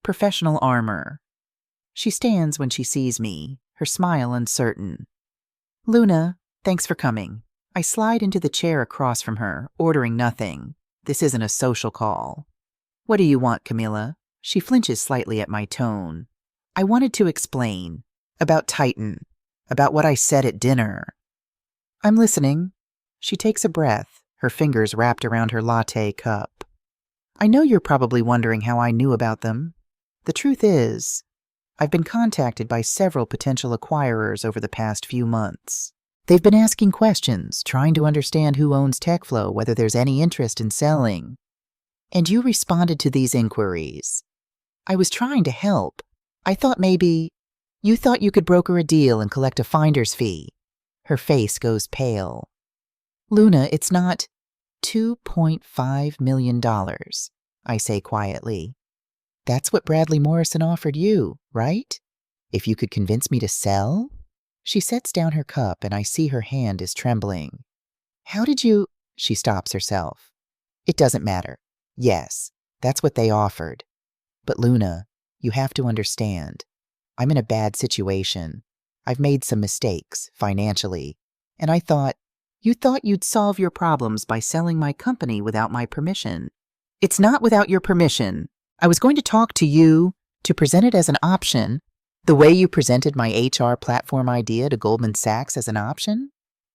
Professional armor. She stands when she sees me, her smile uncertain. "Luna, thanks for coming." I slide into the chair across from her, ordering nothing. This isn't a social call. "What do you want, Camila?" She flinches slightly at my tone. "I wanted to explain. About Titan. About what I said at dinner." "I'm listening." She takes a breath, her fingers wrapped around her latte cup. "I know you're probably wondering how I knew about them. The truth is, I've been contacted by several potential acquirers over the past few months. They've been asking questions, trying to understand who owns TechFlow, whether there's any interest in selling. And you responded to these inquiries. I was trying to help. I thought maybe you thought you could broker a deal and collect a finder's fee." Her face goes pale. "Luna, it's not $2.5 million, I say quietly. "That's what Bradley Morrison offered you, right? If you could convince me to sell?" She sets down her cup and I see her hand is trembling. "How did you—" She stops herself. "It doesn't matter. Yes, that's what they offered. But Luna, you have to understand. I'm in a bad situation. I've made some mistakes, financially. And you thought you'd solve your problems by selling my company without my permission. It's not without your permission. I was going to talk to you, to present it as an option, the way you presented my HR platform idea to Goldman Sachs as an option,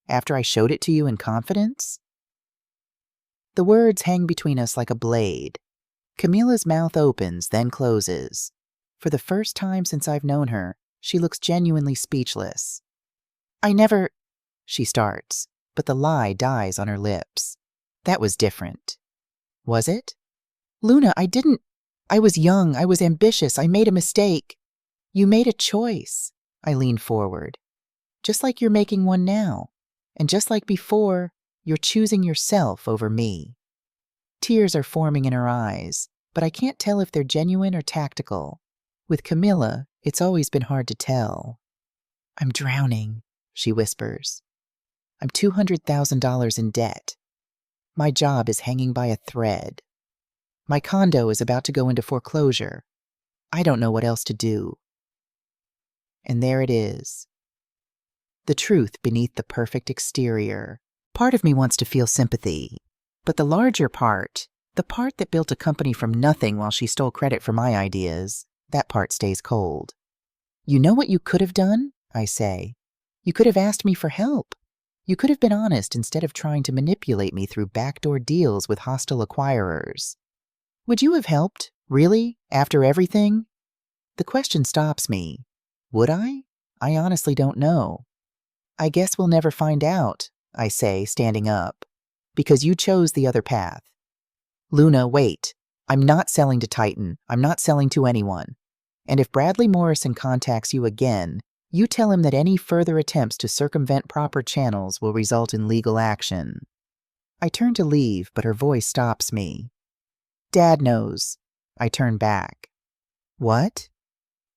after I showed it to you in confidence." The words hang between us like a blade. Camila's mouth opens, then closes. For the first time since I've known her, she looks genuinely speechless. "I never—" she starts, but the lie dies on her lips. "That was different." "Was it?" "Luna, I was young, I was ambitious, I made a mistake." "You made a choice." I lean forward. "Just like you're making one now. And just like before, you're choosing yourself over me." Tears are forming in her eyes, but I can't tell if they're genuine or tactical. With Camila, it's always been hard to tell. "I'm drowning," she whispers. "I'm $200,000 in debt. My job is hanging by a thread. My condo is about to go into foreclosure. I don't know what else to do." And there it is. The truth beneath the perfect exterior. Part of me wants to feel sympathy, but the larger part, the part that built a company from nothing while she stole credit for my ideas, that part stays cold. "You know what you could have done?" I say. "You could have asked me for help. You could have been honest instead of trying to manipulate me through backdoor deals with hostile acquirers. Would you have helped, really, after everything?" The question stops me. Would I? I honestly don't know. "I guess we'll never find out," I say, standing up, "because you chose the other path." "Luna, wait. I'm not selling to Titan. I'm not selling to anyone. And if Bradley Morrison contacts you again, you tell him that any further attempts to circumvent proper channels will result in legal action." I turn to leave, but her voice stops me. "Dad knows." I turn back. "What?"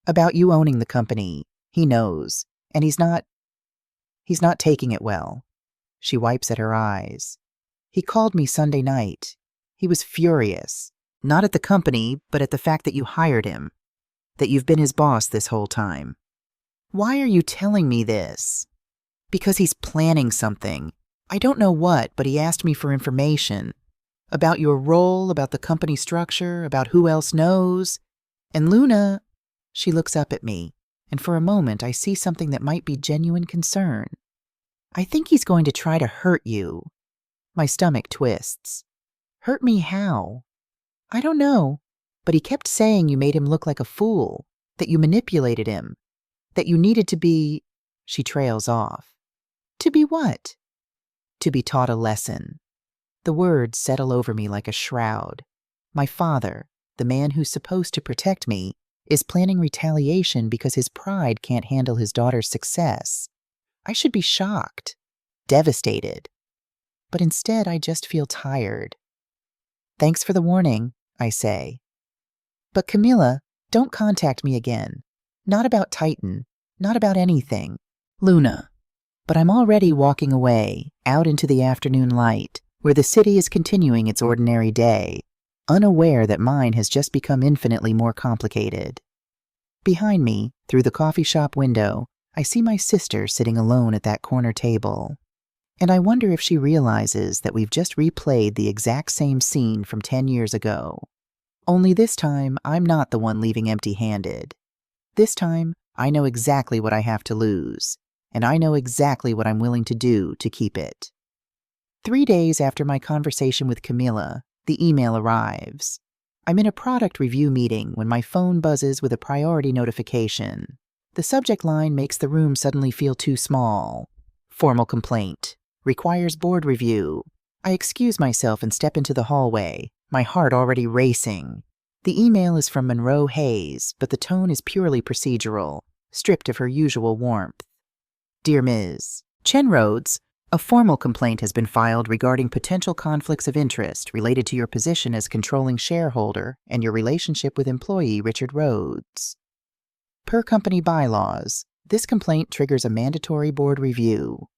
"About you owning the company. He knows. And he's not taking it well." She wipes at her eyes. "He called me Sunday night. He was furious. Not at the company, but at the fact that you hired him. That you've been his boss this whole time." "Why are you telling me this?" "Because he's planning something. I don't know what, but he asked me for information. About your role, about the company structure, about who else knows. And Luna—" She looks up at me, and for a moment I see something that might be genuine concern. "I think he's going to try to hurt you." My stomach twists. "Hurt me how?" "I don't know, but he kept saying you made him look like a fool, that you manipulated him, that you needed to be—" She trails off. To be what? To be taught a lesson. The words settle over me like a shroud. My father, the man who's supposed to protect me, is planning retaliation because his pride can't handle his daughter's success. I should be shocked, devastated. But instead, I just feel tired. Thanks for the warning, I say. But Camilla, don't contact me again. Not about Titan, not about anything. Luna. But I'm already walking away, out into the afternoon light, where the city is continuing its ordinary day, unaware that mine has just become infinitely more complicated. Behind me, through the coffee shop window, I see my sister sitting alone at that corner table. And I wonder if she realizes that we've just replayed the exact same scene from 10 years ago. Only this time, I'm not the one leaving empty-handed. This time, I know exactly what I have to lose, and I know exactly what I'm willing to do to keep it. 3 days after my conversation with Camilla, the email arrives. I'm in a product review meeting when my phone buzzes with a priority notification. The subject line makes the room suddenly feel too small. Formal complaint. Requires board review. I excuse myself and step into the hallway, my heart already racing. The email is from Monroe Hayes, but the tone is purely procedural, stripped of her usual warmth. Dear Ms. Chen Rhodes, a formal complaint has been filed regarding potential conflicts of interest related to your position as controlling shareholder and your relationship with employee Richard Rhodes. Per company bylaws, this complaint triggers a mandatory board review.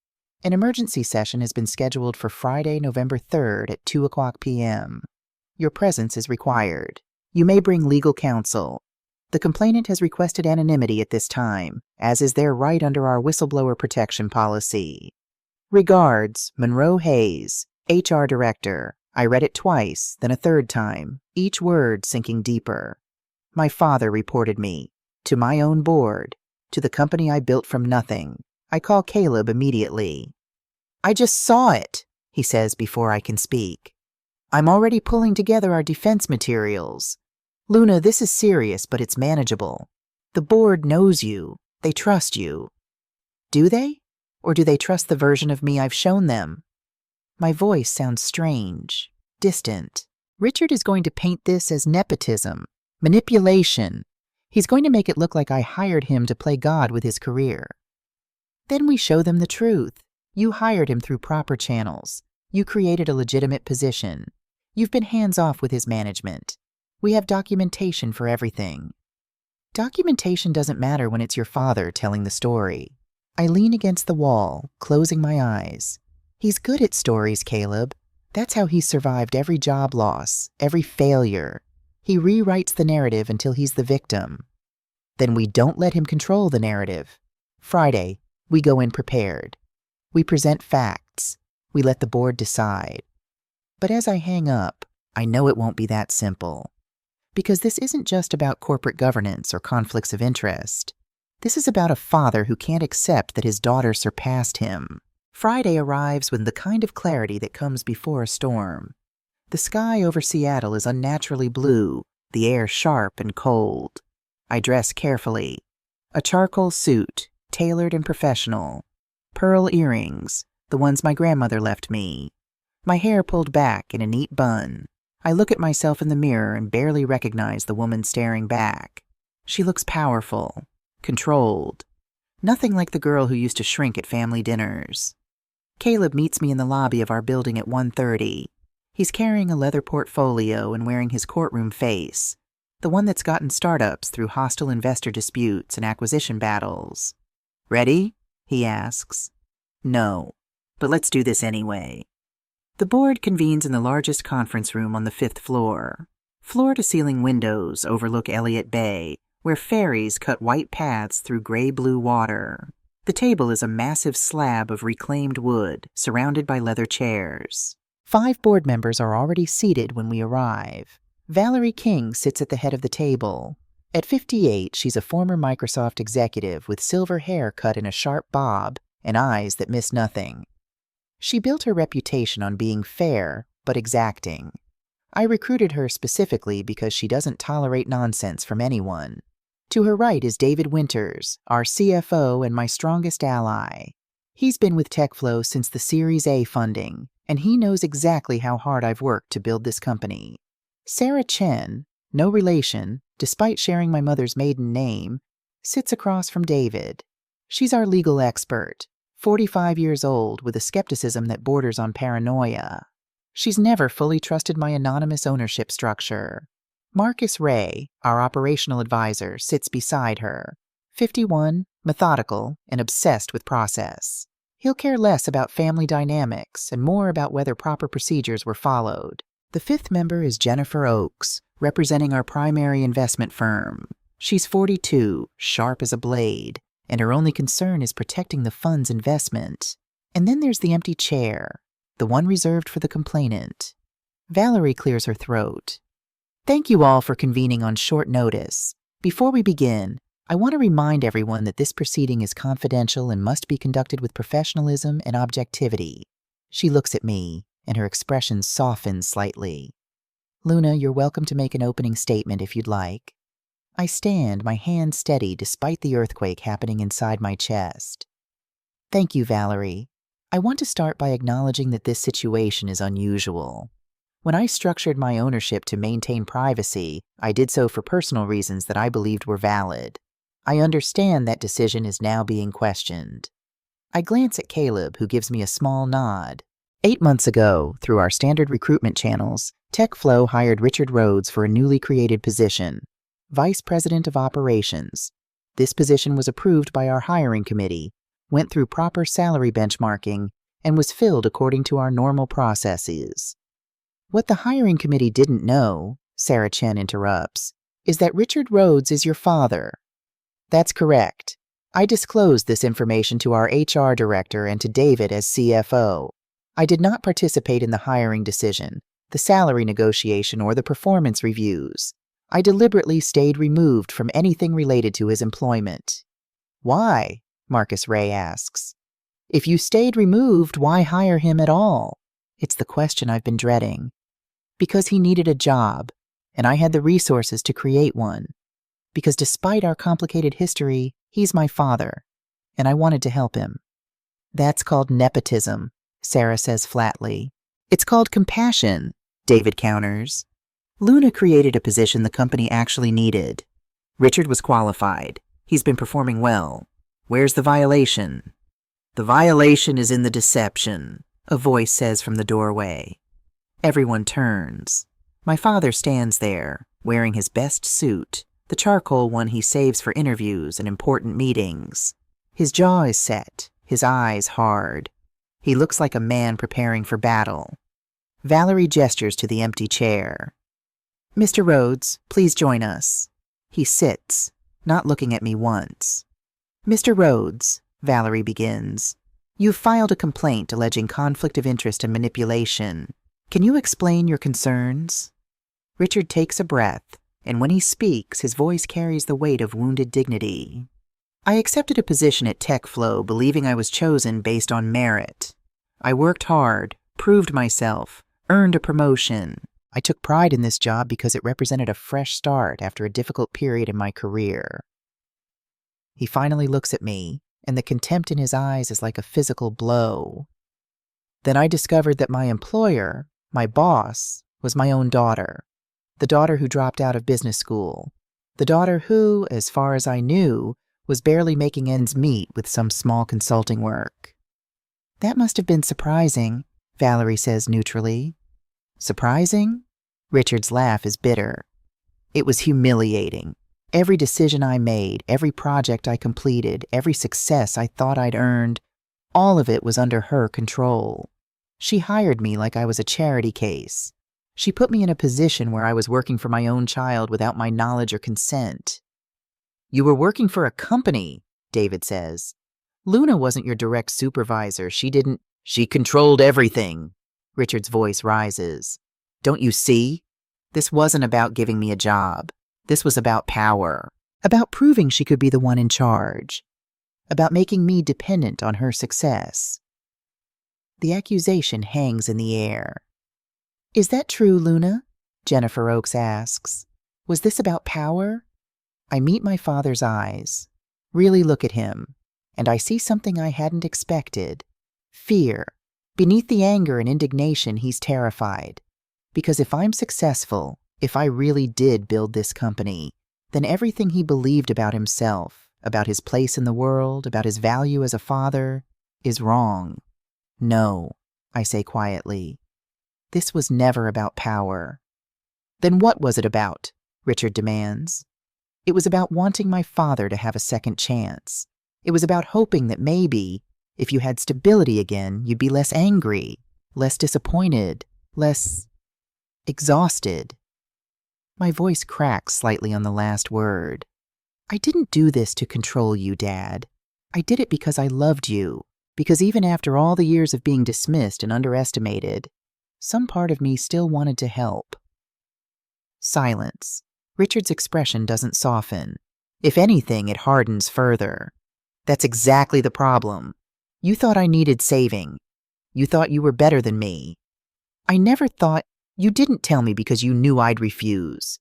An emergency session has been scheduled for Friday, November 3rd at 2:00 p.m. Your presence is required. You may bring legal counsel. The complainant has requested anonymity at this time, as is their right under our whistleblower protection policy. Regards, Monroe Hayes, HR Director. I read it twice, then a third time, each word sinking deeper. My father reported me. To my own board. To the company I built from nothing. I call Caleb immediately. I just saw it, he says before I can speak. I'm already pulling together our defense materials. Luna, this is serious, but it's manageable. The board knows you. They trust you. Do they? Or do they trust the version of me I've shown them? My voice sounds strange, distant. Richard is going to paint this as nepotism, manipulation. He's going to make it look like I hired him to play God with his career. Then we show them the truth. You hired him through proper channels. You created a legitimate position. You've been hands-off with his management. We have documentation for everything. Documentation doesn't matter when it's your father telling the story. I lean against the wall, closing my eyes. He's good at stories, Caleb. That's how he's survived every job loss, every failure. He rewrites the narrative until he's the victim. Then we don't let him control the narrative. Friday, we go in prepared. We present facts. We let the board decide. But as I hang up, I know it won't be that simple. Because this isn't just about corporate governance or conflicts of interest. This is about a father who can't accept that his daughter surpassed him. Friday arrives with the kind of clarity that comes before a storm. The sky over Seattle is unnaturally blue, the air sharp and cold. I dress carefully. A charcoal suit, tailored and professional. Pearl earrings, the ones my grandmother left me. My hair pulled back in a neat bun. I look at myself in the mirror and barely recognize the woman staring back. She looks powerful, controlled. Nothing like the girl who used to shrink at family dinners. Caleb meets me in the lobby of our building at 1:30. He's carrying a leather portfolio and wearing his courtroom face, the one that's gotten startups through hostile investor disputes and acquisition battles. Ready? He asks. No, but let's do this anyway. The board convenes in the largest conference room on the 5th floor. Floor-to-ceiling windows overlook Elliott Bay, where ferries cut white paths through gray-blue water. The table is a massive slab of reclaimed wood, surrounded by leather chairs. 5 board members are already seated when we arrive. Valerie King sits at the head of the table. At 58, she's a former Microsoft executive with silver hair cut in a sharp bob and eyes that miss nothing. She built her reputation on being fair, but exacting. I recruited her specifically because she doesn't tolerate nonsense from anyone. To her right is David Winters, our CFO and my strongest ally. He's been with TechFlow since the Series A funding, and he knows exactly how hard I've worked to build this company. Sarah Chen, no relation, despite sharing my mother's maiden name, sits across from David. She's our legal expert, 45 years old with a skepticism that borders on paranoia. She's never fully trusted my anonymous ownership structure. Marcus Ray, our operational advisor, sits beside her, 51, methodical, and obsessed with process. He'll care less about family dynamics and more about whether proper procedures were followed. The fifth member is Jennifer Oakes, representing our primary investment firm. She's 42, sharp as a blade, and her only concern is protecting the fund's investment. And then there's the empty chair, the one reserved for the complainant. Valerie clears her throat. Thank you all for convening on short notice. Before we begin, I want to remind everyone that this proceeding is confidential and must be conducted with professionalism and objectivity. She looks at me, and her expression softens slightly. Luna, you're welcome to make an opening statement if you'd like. I stand, my hand steady despite the earthquake happening inside my chest. Thank you, Valerie. I want to start by acknowledging that this situation is unusual. When I structured my ownership to maintain privacy, I did so for personal reasons that I believed were valid. I understand that decision is now being questioned. I glance at Caleb, who gives me a small nod. 8 months ago, through our standard recruitment channels, TechFlow hired Richard Rhodes for a newly created position, Vice President of Operations. This position was approved by our hiring committee, went through proper salary benchmarking, and was filled according to our normal processes. What the hiring committee didn't know, Sarah Chen interrupts, is that Richard Rhodes is your father. That's correct. I disclosed this information to our HR director and to David as CFO. I did not participate in the hiring decision, the salary negotiation, or the performance reviews. I deliberately stayed removed from anything related to his employment. Why? Marcus Ray asks. If you stayed removed, why hire him at all? It's the question I've been dreading. Because he needed a job, and I had the resources to create one. Because despite our complicated history, he's my father, and I wanted to help him. That's called nepotism, Sarah says flatly. It's called compassion, David counters. Luna created a position the company actually needed. Richard was qualified. He's been performing well. Where's the violation? The violation is in the deception, a voice says from the doorway. Everyone turns. My father stands there, wearing his best suit, the charcoal one he saves for interviews and important meetings. His jaw is set, his eyes hard. He looks like a man preparing for battle. Valerie gestures to the empty chair. Mr. Rhodes, please join us. He sits, not looking at me once. Mr. Rhodes, Valerie begins, you've filed a complaint alleging conflict of interest and manipulation. Can you explain your concerns? Richard takes a breath, and when he speaks, his voice carries the weight of wounded dignity. I accepted a position at TechFlow believing I was chosen based on merit. I worked hard, proved myself, earned a promotion. I took pride in this job because it represented a fresh start after a difficult period in my career. He finally looks at me, and the contempt in his eyes is like a physical blow. Then I discovered that my employer, my boss, was my own daughter. The daughter who dropped out of business school. The daughter who, as far as I knew, was barely making ends meet with some small consulting work. That must have been surprising, Valerie says neutrally. Surprising? Richard's laugh is bitter. It was humiliating. Every decision I made, every project I completed, every success I thought I'd earned, all of it was under her control. She hired me like I was a charity case. She put me in a position where I was working for my own child without my knowledge or consent. You were working for a company, David says. Luna wasn't your direct supervisor. She controlled everything. Richard's voice rises. Don't you see? This wasn't about giving me a job. This was about power. About proving she could be the one in charge. About making me dependent on her success. The accusation hangs in the air. Is that true, Luna? Jennifer Oakes asks. Was this about power? I meet my father's eyes. Really look at him. and I see something I hadn't expected. Fear. Beneath the anger and indignation, he's terrified. Because if I'm successful, if I really did build this company, then everything he believed about himself, about his place in the world, about his value as a father, is wrong. No, I say quietly. This was never about power. Then what was it about? Richard demands. It was about wanting my father to have a second chance. It was about hoping that maybe, if you had stability again, you'd be less angry, less disappointed, less exhausted. My voice cracks slightly on the last word. I didn't do this to control you, Dad. I did it because I loved you, because even after all the years of being dismissed and underestimated, some part of me still wanted to help. Silence. Richard's expression doesn't soften. If anything, it hardens further. That's exactly the problem. You thought I needed saving. You thought you were better than me. I never thought. You didn't tell me because you knew I'd refuse.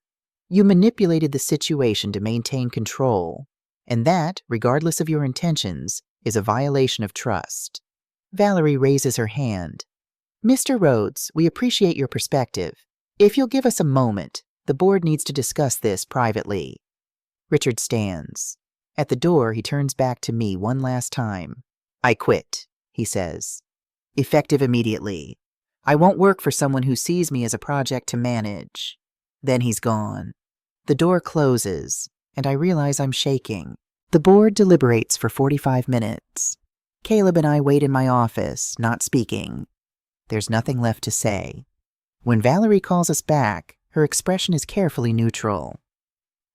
You manipulated the situation to maintain control, and that, regardless of your intentions, is a violation of trust. Valerie raises her hand. Mr. Rhodes, we appreciate your perspective. If you'll give us a moment, the board needs to discuss this privately. Richard stands. At the door, he turns back to me one last time. I quit, he says. Effective immediately. I won't work for someone who sees me as a project to manage. Then he's gone. The door closes, and I realize I'm shaking. The board deliberates for 45 minutes. Caleb and I wait in my office, not speaking. There's nothing left to say. When Valerie calls us back, her expression is carefully neutral.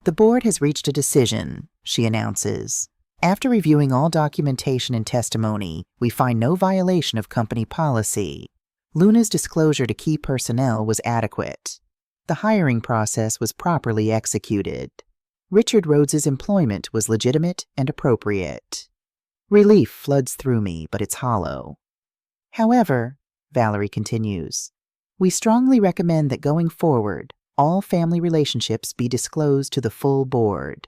The board has reached a decision, she announces. After reviewing all documentation and testimony, we find no violation of company policy. Luna's disclosure to key personnel was adequate. The hiring process was properly executed. Richard Rhodes's employment was legitimate and appropriate. Relief floods through me, but it's hollow. However, Valerie continues, we strongly recommend that going forward, all family relationships be disclosed to the full board.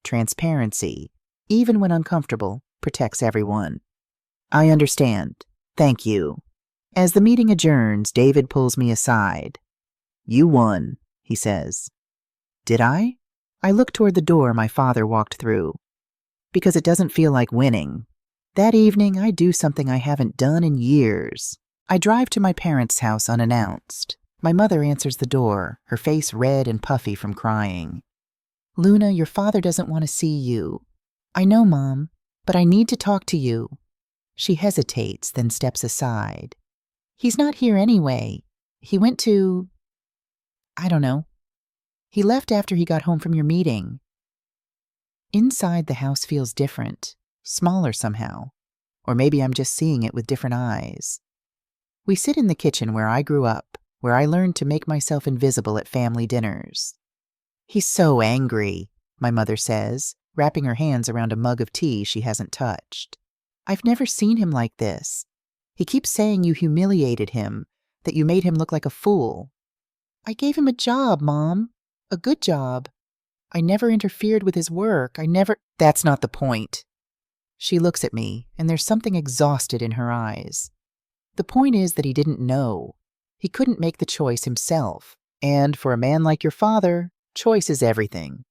Transparency, even when uncomfortable, protects everyone. I understand. Thank you. As the meeting adjourns, David pulls me aside. You won, he says. Did I? I look toward the door my father walked through. Because it doesn't feel like winning. That evening, I do something I haven't done in years. I drive to my parents' house unannounced. My mother answers the door, her face red and puffy from crying. Luna, your father doesn't want to see you. I know, Mom, but I need to talk to you. She hesitates, then steps aside. He's not here anyway. He went to... I don't know. He left after he got home from your meeting. Inside, the house feels different, smaller somehow. Or maybe I'm just seeing it with different eyes. We sit in the kitchen where I grew up, where I learned to make myself invisible at family dinners. He's so angry, my mother says, wrapping her hands around a mug of tea she hasn't touched. I've never seen him like this. He keeps saying you humiliated him, that you made him look like a fool. I gave him a job, Mom. A good job. I never interfered with his work. That's not the point. She looks at me, and there's something exhausted in her eyes. The point is that he didn't know. He couldn't make the choice himself. And for a man like your father, choice is everything.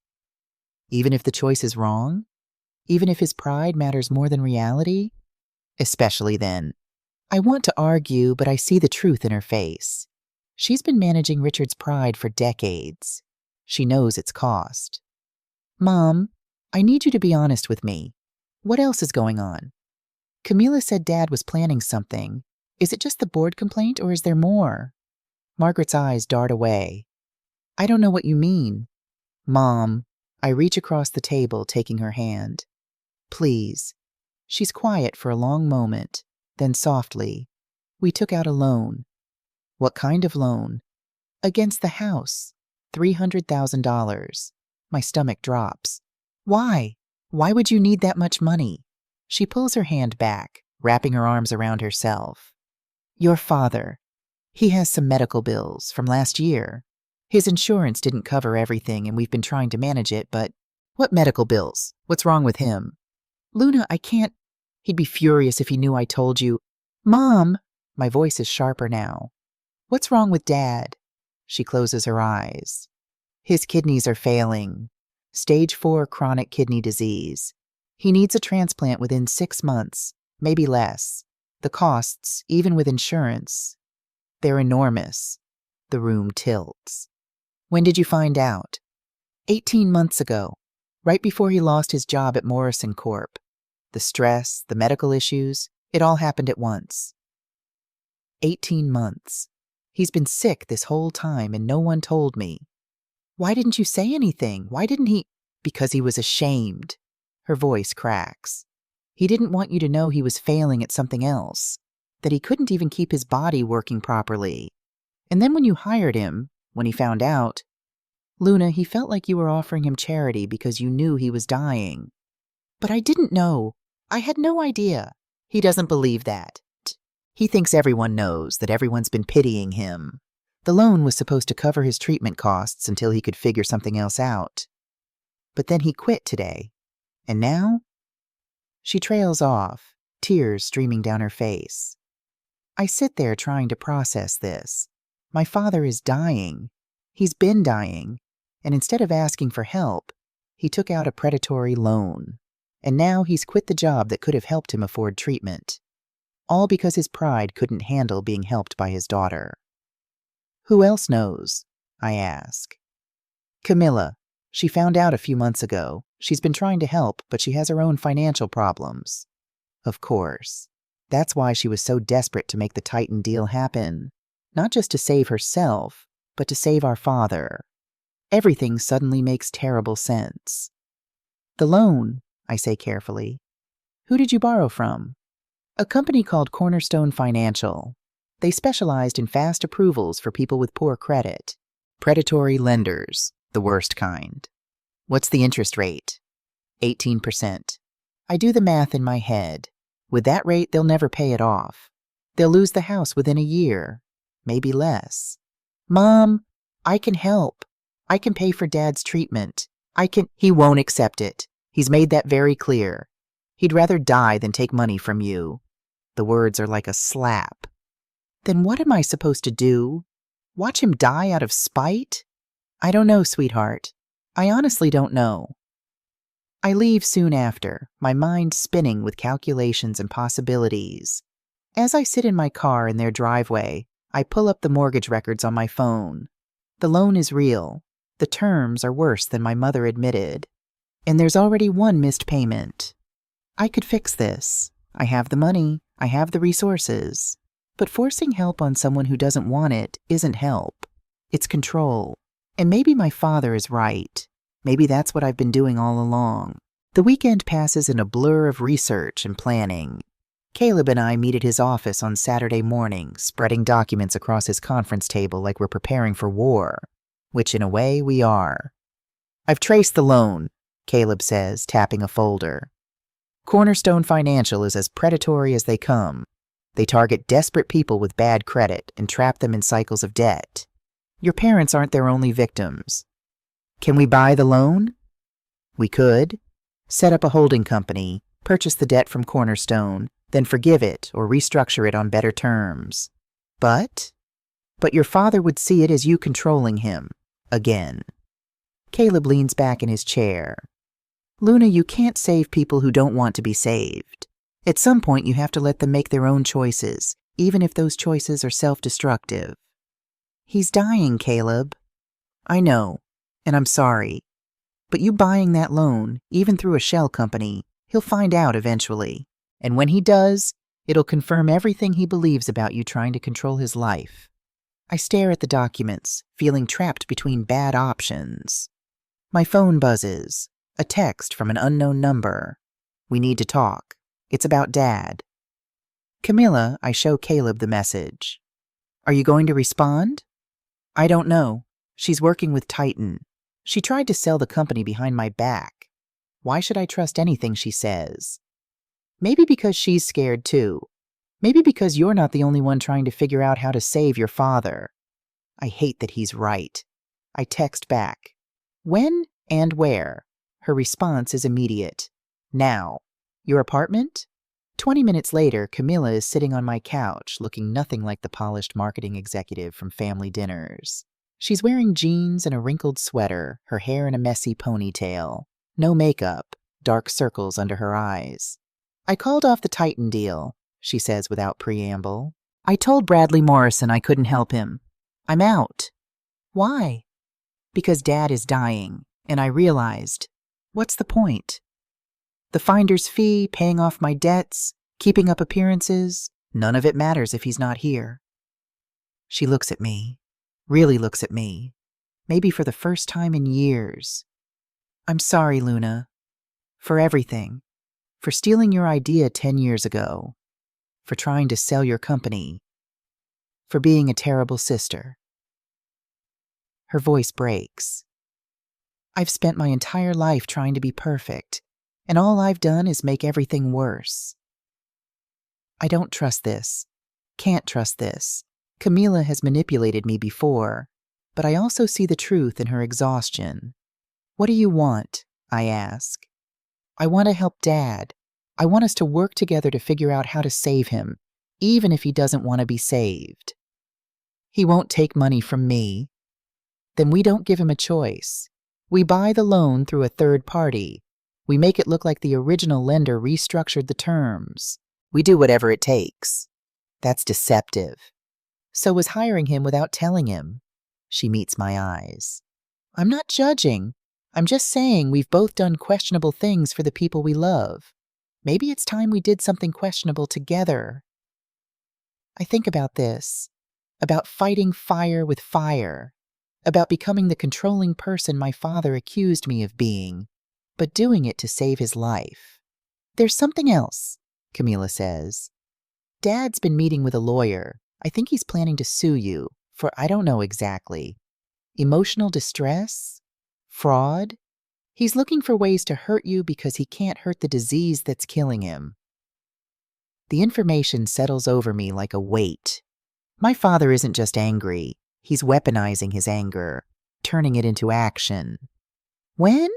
Even if the choice is wrong? Even if his pride matters more than reality? Especially then. I want to argue, but I see the truth in her face. She's been managing Richard's pride for decades. She knows its cost. Mom, I need you to be honest with me. What else is going on? Camila said Dad was planning something. Is it just the board complaint, or is there more? Margaret's eyes dart away. I don't know what you mean. Mom, I reach across the table, taking her hand. Please. She's quiet for a long moment, then softly. We took out a loan. What kind of loan? Against the house. $300,000. My stomach drops. Why? Why would you need that much money? She pulls her hand back, wrapping her arms around herself. Your father. He has some medical bills from last year. His insurance didn't cover everything and we've been trying to manage it, but... What medical bills? What's wrong with him? Luna, I can't... He'd be furious if he knew I told you. Mom! My voice is sharper now. What's wrong with Dad? She closes her eyes. His kidneys are failing. Stage 4 chronic kidney disease. He needs a transplant within 6 months, maybe less. The costs, even with insurance, they're enormous. The room tilts. When did you find out? 18 months ago, right before he lost his job at Morrison Corp. The stress, the medical issues, it all happened at once. 18 months. He's been sick this whole time and no one told me. Why didn't you say anything? Why didn't he? Because he was ashamed. Her voice cracks. He didn't want you to know he was failing at something else, that he couldn't even keep his body working properly. And then when you hired him, when he found out, Luna, he felt like you were offering him charity because you knew he was dying. But I didn't know. I had no idea. He doesn't believe that. He thinks everyone knows, that everyone's been pitying him. The loan was supposed to cover his treatment costs until he could figure something else out. But then he quit today. And now? She trails off, tears streaming down her face. I sit there trying to process this. My father is dying. He's been dying. And instead of asking for help, he took out a predatory loan. And now he's quit the job that could have helped him afford treatment. All because his pride couldn't handle being helped by his daughter. Who else knows? I ask. Camilla. She found out a few months ago. She's been trying to help, but she has her own financial problems. Of course. That's why she was so desperate to make the Titan deal happen. Not just to save herself, but to save our father. Everything suddenly makes terrible sense. The loan, I say carefully. Who did you borrow from? A company called Cornerstone Financial. They specialized in fast approvals for people with poor credit. Predatory lenders, the worst kind. What's the interest rate? 18%. I do the math in my head. With that rate, they'll never pay it off. They'll lose the house within a year, maybe less. Mom, I can help. I can pay for Dad's treatment. He won't accept it. He's made that very clear. He'd rather die than take money from you. The words are like a slap. Then what am I supposed to do? Watch him die out of spite? I don't know, sweetheart. I honestly don't know. I leave soon after, my mind spinning with calculations and possibilities. As I sit in my car in their driveway, I pull up the mortgage records on my phone. The loan is real. The terms are worse than my mother admitted. And there's already one missed payment. I could fix this. I have the money. I have the resources. But forcing help on someone who doesn't want it isn't help. It's control. And maybe my father is right. Maybe that's what I've been doing all along. The weekend passes in a blur of research and planning. Caleb and I meet at his office on Saturday morning, spreading documents across his conference table like we're preparing for war, which in a way we are. I've traced the loan, Caleb says, tapping a folder. Cornerstone Financial is as predatory as they come. They target desperate people with bad credit and trap them in cycles of debt. Your parents aren't their only victims. Can we buy the loan? We could. Set up a holding company, purchase the debt from Cornerstone, then forgive it or restructure it on better terms. But your father would see it as you controlling him. Again. Caleb leans back in his chair. Luna, you can't save people who don't want to be saved. At some point, you have to let them make their own choices, even if those choices are self-destructive. He's dying, Caleb. I know, and I'm sorry. But you buying that loan, even through a shell company, he'll find out eventually. And when he does, it'll confirm everything he believes about you trying to control his life. I stare at the documents, feeling trapped between bad options. My phone buzzes. A text from an unknown number. We need to talk. It's about Dad. Camilla, I show Caleb the message. Are you going to respond? I don't know. She's working with Titan. She tried to sell the company behind my back. Why should I trust anything she says? Maybe because she's scared too. Maybe because you're not the only one trying to figure out how to save your father. I hate that he's right. I text back. When and where? Her response is immediate. Now. Your apartment? 20 minutes later, Camilla is sitting on my couch, looking nothing like the polished marketing executive from family dinners. She's wearing jeans and a wrinkled sweater, her hair in a messy ponytail. No makeup, dark circles under her eyes. "I called off the Titan deal," she says without preamble. "I told Bradley Morrison I couldn't help him. I'm out." "Why?" "Because Dad is dying, and I realized, what's the point? The finder's fee, paying off my debts, keeping up appearances, none of it matters if he's not here." She looks at me, really looks at me, maybe for the first time in years. "I'm sorry, Luna, for everything, for stealing your idea 10 years ago, for trying to sell your company, for being a terrible sister." Her voice breaks. "I've spent my entire life trying to be perfect, and all I've done is make everything worse. I don't trust this, can't trust this. Camila has manipulated me before, but I also see the truth in her exhaustion." "What do you want?" I ask. "I want to help Dad. I want us to work together to figure out how to save him, even if he doesn't want to be saved." "He won't take money from me." "Then we don't give him a choice. We buy the loan through a third party. We make it look like the original lender restructured the terms. We do whatever it takes." "That's deceptive." "So was hiring him without telling him." She meets my eyes. "I'm not judging. I'm just saying we've both done questionable things for the people we love. Maybe it's time we did something questionable together." I think about this, about fighting fire with fire, about becoming the controlling person my father accused me of being, but doing it to save his life. "There's something else," Camila says. "Dad's been meeting with a lawyer. I think he's planning to sue you for I don't know exactly. Emotional distress? Fraud? He's looking for ways to hurt you because he can't hurt the disease that's killing him." The information settles over me like a weight. My father isn't just angry. He's weaponizing his anger, turning it into action. "When?"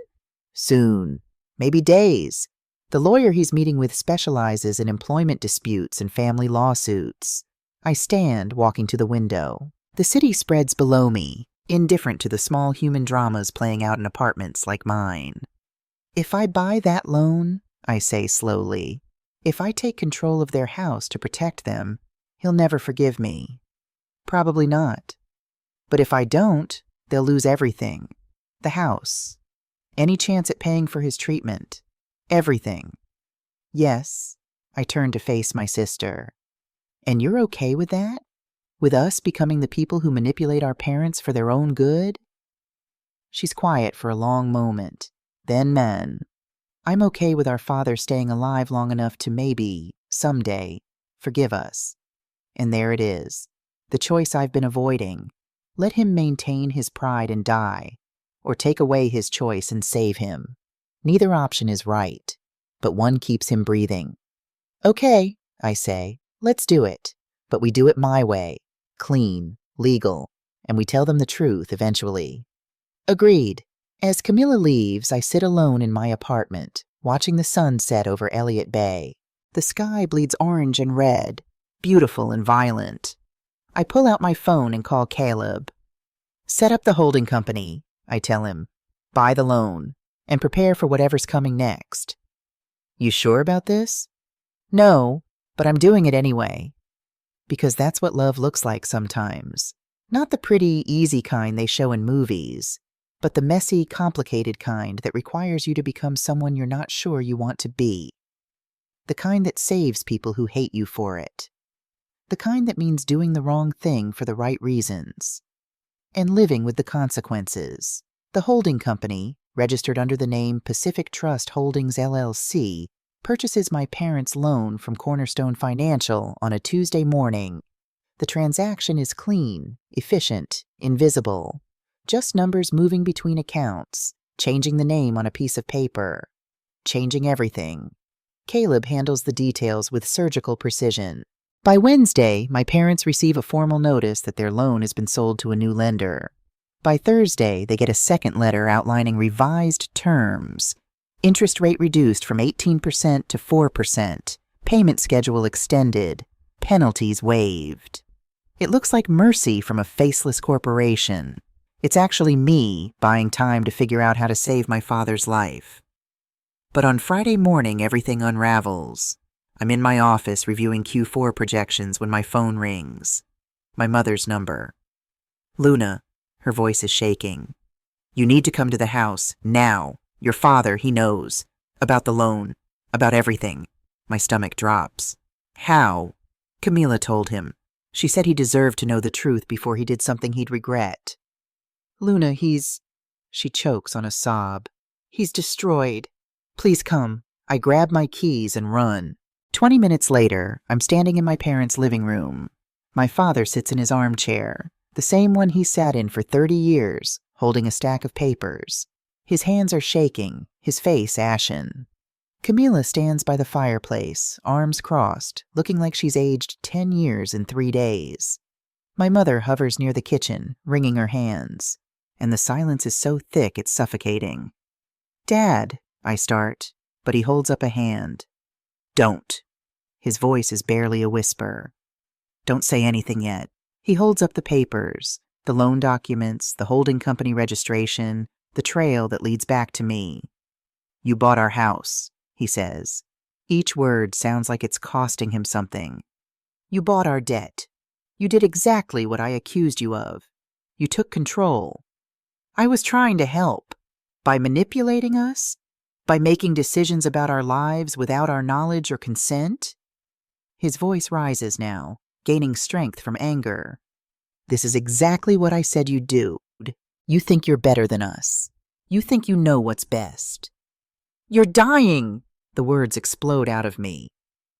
"Soon. Maybe days. The lawyer he's meeting with specializes in employment disputes and family lawsuits." I stand, walking to the window. The city spreads below me, indifferent to the small human dramas playing out in apartments like mine. "If I buy that loan," I say slowly, "if I take control of their house to protect them, he'll never forgive me." "Probably not. But if I don't, they'll lose everything. The house. Any chance at paying for his treatment. Everything." "Yes." I turn to face my sister. "And you're okay with that? With us becoming the people who manipulate our parents for their own good?" She's quiet for a long moment. Then, "I'm okay with our father staying alive long enough to maybe, someday, forgive us." And there it is, the choice I've been avoiding. Let him maintain his pride and die, or take away his choice and save him. Neither option is right, but one keeps him breathing. "Okay," I say, "let's do it. But we do it my way, clean, legal, and we tell them the truth eventually." "Agreed." As Camilla leaves, I sit alone in my apartment, watching the sun set over Elliott Bay. The sky bleeds orange and red, beautiful and violent. I pull out my phone and call Caleb. "Set up the holding company," I tell him. "Buy the loan, and prepare for whatever's coming next." "You sure about this?" "No, but I'm doing it anyway." Because that's what love looks like sometimes. Not the pretty, easy kind they show in movies, but the messy, complicated kind that requires you to become someone you're not sure you want to be. The kind that saves people who hate you for it. The kind that means doing the wrong thing for the right reasons. And living with the consequences. The holding company, registered under the name Pacific Trust Holdings LLC, purchases my parents' loan from Cornerstone Financial on a Tuesday morning. The transaction is clean, efficient, invisible. Just numbers moving between accounts, changing the name on a piece of paper. Changing everything. Caleb handles the details with surgical precision. By Wednesday, my parents receive a formal notice that their loan has been sold to a new lender. By Thursday, they get a second letter outlining revised terms. Interest rate reduced from 18% to 4%, Payment schedule extended. Penalties waived. It looks like mercy from a faceless corporation. It's actually me buying time to figure out how to save my father's life. But on Friday morning, everything unravels. I'm in my office reviewing Q4 projections when my phone rings. My mother's number. Luna, her voice is shaking. You need to come to the house, now. Your father, he knows. About the loan. About everything. My stomach drops. How? Camila told him. She said he deserved to know the truth before he did something he'd regret. Luna, She chokes on a sob. He's destroyed. Please come. I grab my keys and run. 20 minutes later, I'm standing in my parents' living room. My father sits in his armchair, the same one he sat in for 30 years, holding a stack of papers. His hands are shaking, his face ashen. Camila stands by the fireplace, arms crossed, looking like she's aged 10 years in 3 days. My mother hovers near the kitchen, wringing her hands, and the silence is so thick it's suffocating. Dad, I start, but he holds up a hand. Don't. His voice is barely a whisper. Don't say anything yet. He holds up the papers, the loan documents, the holding company registration, the trail that leads back to me. You bought our house, he says. Each word sounds like it's costing him something. You bought our debt. You did exactly what I accused you of. You took control. I was trying to help. By manipulating us? By making decisions about our lives without our knowledge or consent? His voice rises now, gaining strength from anger. This is exactly what I said you'd do. You think you're better than us. You think you know what's best. You're dying! The words explode out of me.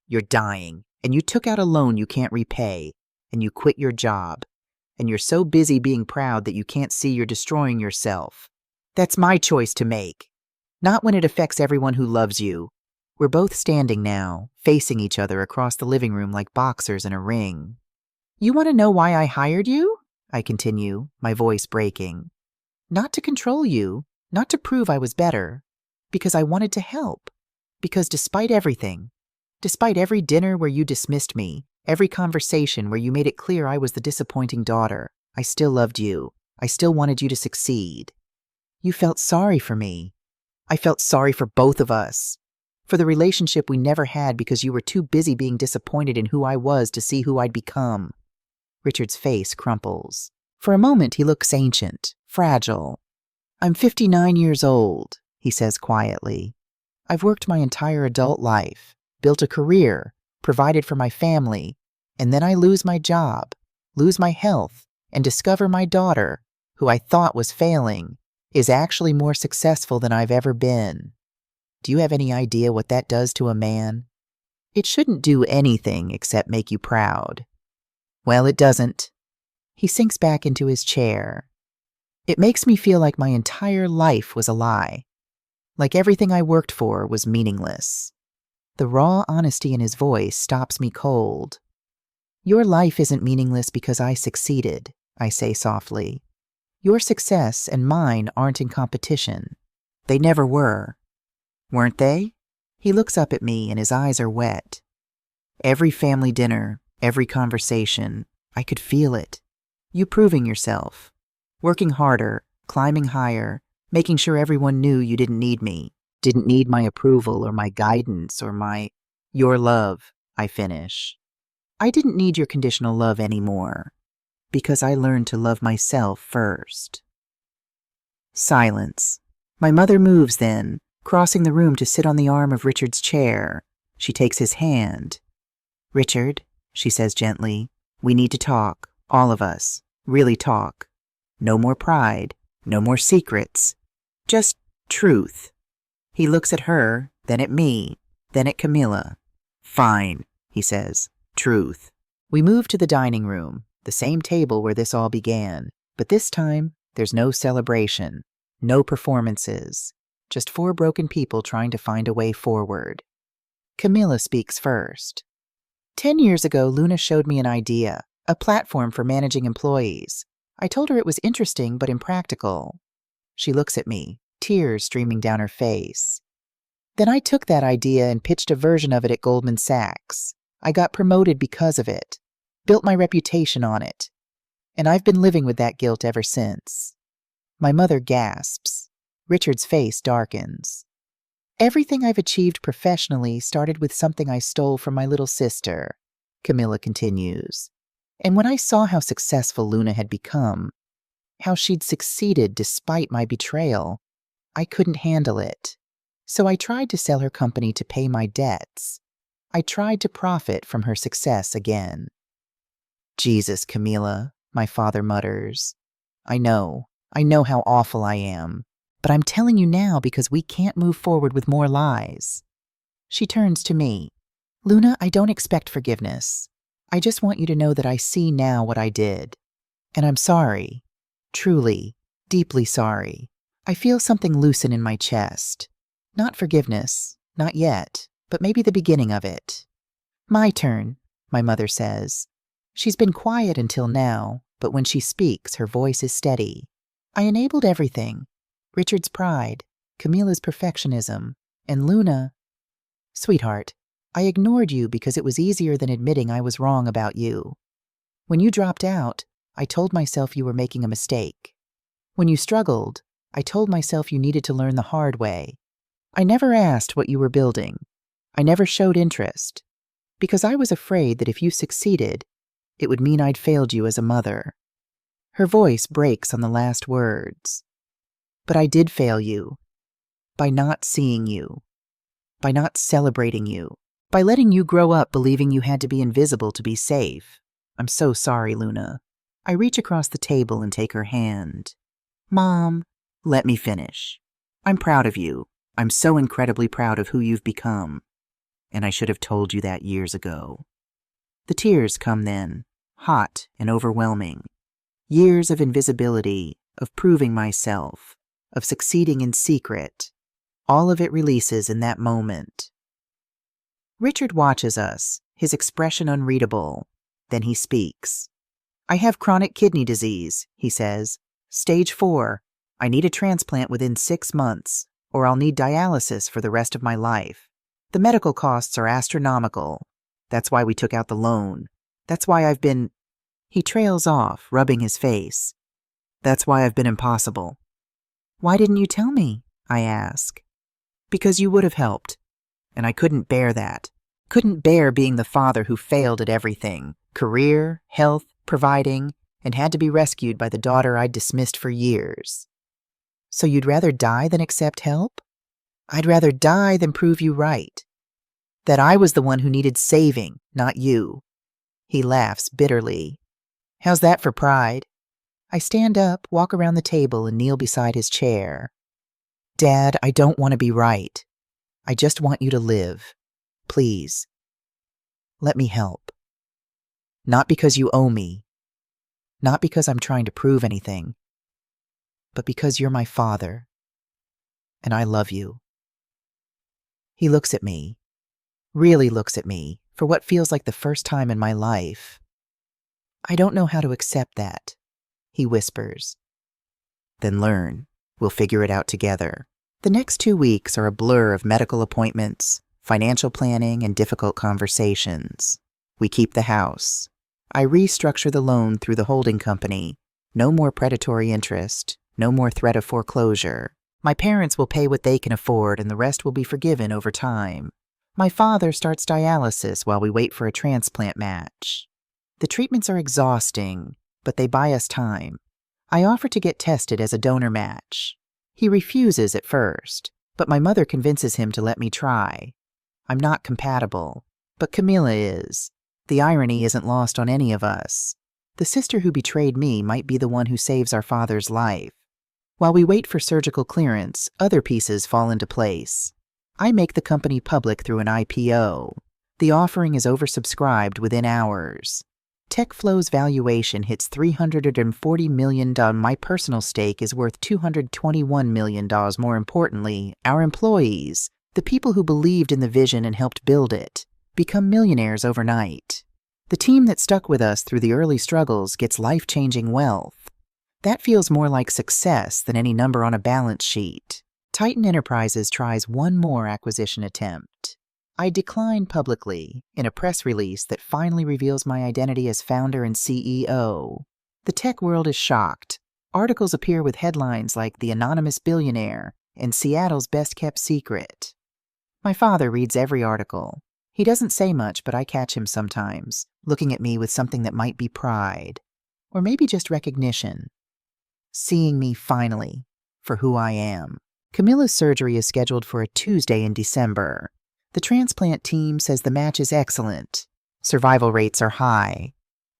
You're dying, and you took out a loan you can't repay, and you quit your job, and you're so busy being proud that you can't see you're destroying yourself. That's my choice to make. Not when it affects everyone who loves you. We're both standing now, facing each other across the living room like boxers in a ring. You want to know why I hired you? I continue, my voice breaking. Not to control you, not to prove I was better, because I wanted to help. Because despite everything, despite every dinner where you dismissed me, every conversation where you made it clear I was the disappointing daughter, I still loved you. I still wanted you to succeed. You felt sorry for me. I felt sorry for both of us. For the relationship we never had because you were too busy being disappointed in who I was to see who I'd become. Richard's face crumples. For a moment he looks ancient, fragile. I'm 59 years old, he says quietly. I've worked my entire adult life, built a career, provided for my family, and then I lose my job, lose my health, and discover my daughter, who I thought was failing, is actually more successful than I've ever been. Do you have any idea what that does to a man? It shouldn't do anything except make you proud. Well, it doesn't. He sinks back into his chair. It makes me feel like my entire life was a lie. Like everything I worked for was meaningless. The raw honesty in his voice stops me cold. Your life isn't meaningless because I succeeded, I say softly. Your success and mine aren't in competition. They never were. Weren't they? He looks up at me and his eyes are wet. Every family dinner, every conversation, I could feel it. You proving yourself. Working harder, climbing higher, making sure everyone knew you didn't need me, didn't need my approval or my guidance or your love, I finish. I didn't need your conditional love anymore, because I learned to love myself first. Silence. My mother moves then, crossing the room to sit on the arm of Richard's chair. She takes his hand. Richard, she says gently, we need to talk, all of us, really talk. No more pride, no more secrets, just truth. He looks at her, then at me, then at Camila. Fine, he says, truth. We move to the dining room, the same table where this all began, but this time there's no celebration, no performances, just 4 broken people trying to find a way forward. Camila speaks first. 10 years ago, Luna showed me an idea, a platform for managing employees. I told her it was interesting but impractical. She looks at me, tears streaming down her face. Then I took that idea and pitched a version of it at Goldman Sachs. I got promoted because of it, built my reputation on it, and I've been living with that guilt ever since. My mother gasps. Richard's face darkens. Everything I've achieved professionally started with something I stole from my little sister, Camilla continues. And when I saw how successful Luna had become, how she'd succeeded despite my betrayal, I couldn't handle it. So I tried to sell her company to pay my debts. I tried to profit from her success again. Jesus, Camilla, my father mutters. I know how awful I am, but I'm telling you now because we can't move forward with more lies. She turns to me. Luna, I don't expect forgiveness. I just want you to know that I see now what I did. And I'm sorry. Truly, deeply sorry. I feel something loosen in my chest. Not forgiveness, not yet, but maybe the beginning of it. My turn, my mother says. She's been quiet until now, but when she speaks, her voice is steady. I enabled everything. Richard's pride, Camilla's perfectionism, and Luna. Sweetheart, I ignored you because it was easier than admitting I was wrong about you. When you dropped out, I told myself you were making a mistake. When you struggled, I told myself you needed to learn the hard way. I never asked what you were building. I never showed interest, because I was afraid that if you succeeded, it would mean I'd failed you as a mother. Her voice breaks on the last words. But I did fail you, by not seeing you, by not celebrating you, by letting you grow up believing you had to be invisible to be safe. I'm so sorry, Luna. I reach across the table and take her hand. Mom, let me finish. I'm proud of you. I'm so incredibly proud of who you've become. And I should have told you that years ago. The tears come then, hot and overwhelming. Years of invisibility, of proving myself, of succeeding in secret. All of it releases in that moment. Richard watches us, his expression unreadable. Then he speaks. I have chronic kidney disease, he says. Stage 4. I need a transplant within 6 months, or I'll need dialysis for the rest of my life. The medical costs are astronomical. That's why we took out the loan. That's why I've been... He trails off, rubbing his face. That's why I've been impossible. Why didn't you tell me? I ask. Because you would have helped. And I couldn't bear that. Couldn't bear being the father who failed at everything. Career, health, providing, and had to be rescued by the daughter I'd dismissed for years. So you'd rather die than accept help? I'd rather die than prove you right. That I was the one who needed saving, not you. He laughs bitterly. How's that for pride? I stand up, walk around the table, and kneel beside his chair. Dad, I don't want to be right. I just want you to live. Please. Let me help. Not because you owe me. Not because I'm trying to prove anything. But because you're my father. And I love you. He looks at me. Really looks at me, for what feels like the first time in my life. I don't know how to accept that, he whispers. Then learn. We'll figure it out together. The next 2 weeks are a blur of medical appointments, financial planning, and difficult conversations. We keep the house. I restructure the loan through the holding company. No more predatory interest. No more threat of foreclosure. My parents will pay what they can afford, and the rest will be forgiven over time. My father starts dialysis while we wait for a transplant match. The treatments are exhausting, but they buy us time. I offer to get tested as a donor match. He refuses at first, but my mother convinces him to let me try. I'm not compatible, but Camilla is. The irony isn't lost on any of us. The sister who betrayed me might be the one who saves our father's life. While we wait for surgical clearance, other pieces fall into place. I make the company public through an IPO. The offering is oversubscribed within hours. TechFlow's valuation hits $340 million. My personal stake is worth $221 million. More importantly, our employees, the people who believed in the vision and helped build it, become millionaires overnight. The team that stuck with us through the early struggles gets life-changing wealth. That feels more like success than any number on a balance sheet. Titan Enterprises tries one more acquisition attempt. I decline publicly in a press release that finally reveals my identity as founder and CEO. The tech world is shocked. Articles appear with headlines like The Anonymous Billionaire and Seattle's Best Kept Secret. My father reads every article. He doesn't say much, but I catch him sometimes, looking at me with something that might be pride, or maybe just recognition. Seeing me finally for who I am. Camilla's surgery is scheduled for a Tuesday in December. The transplant team says the match is excellent. Survival rates are high.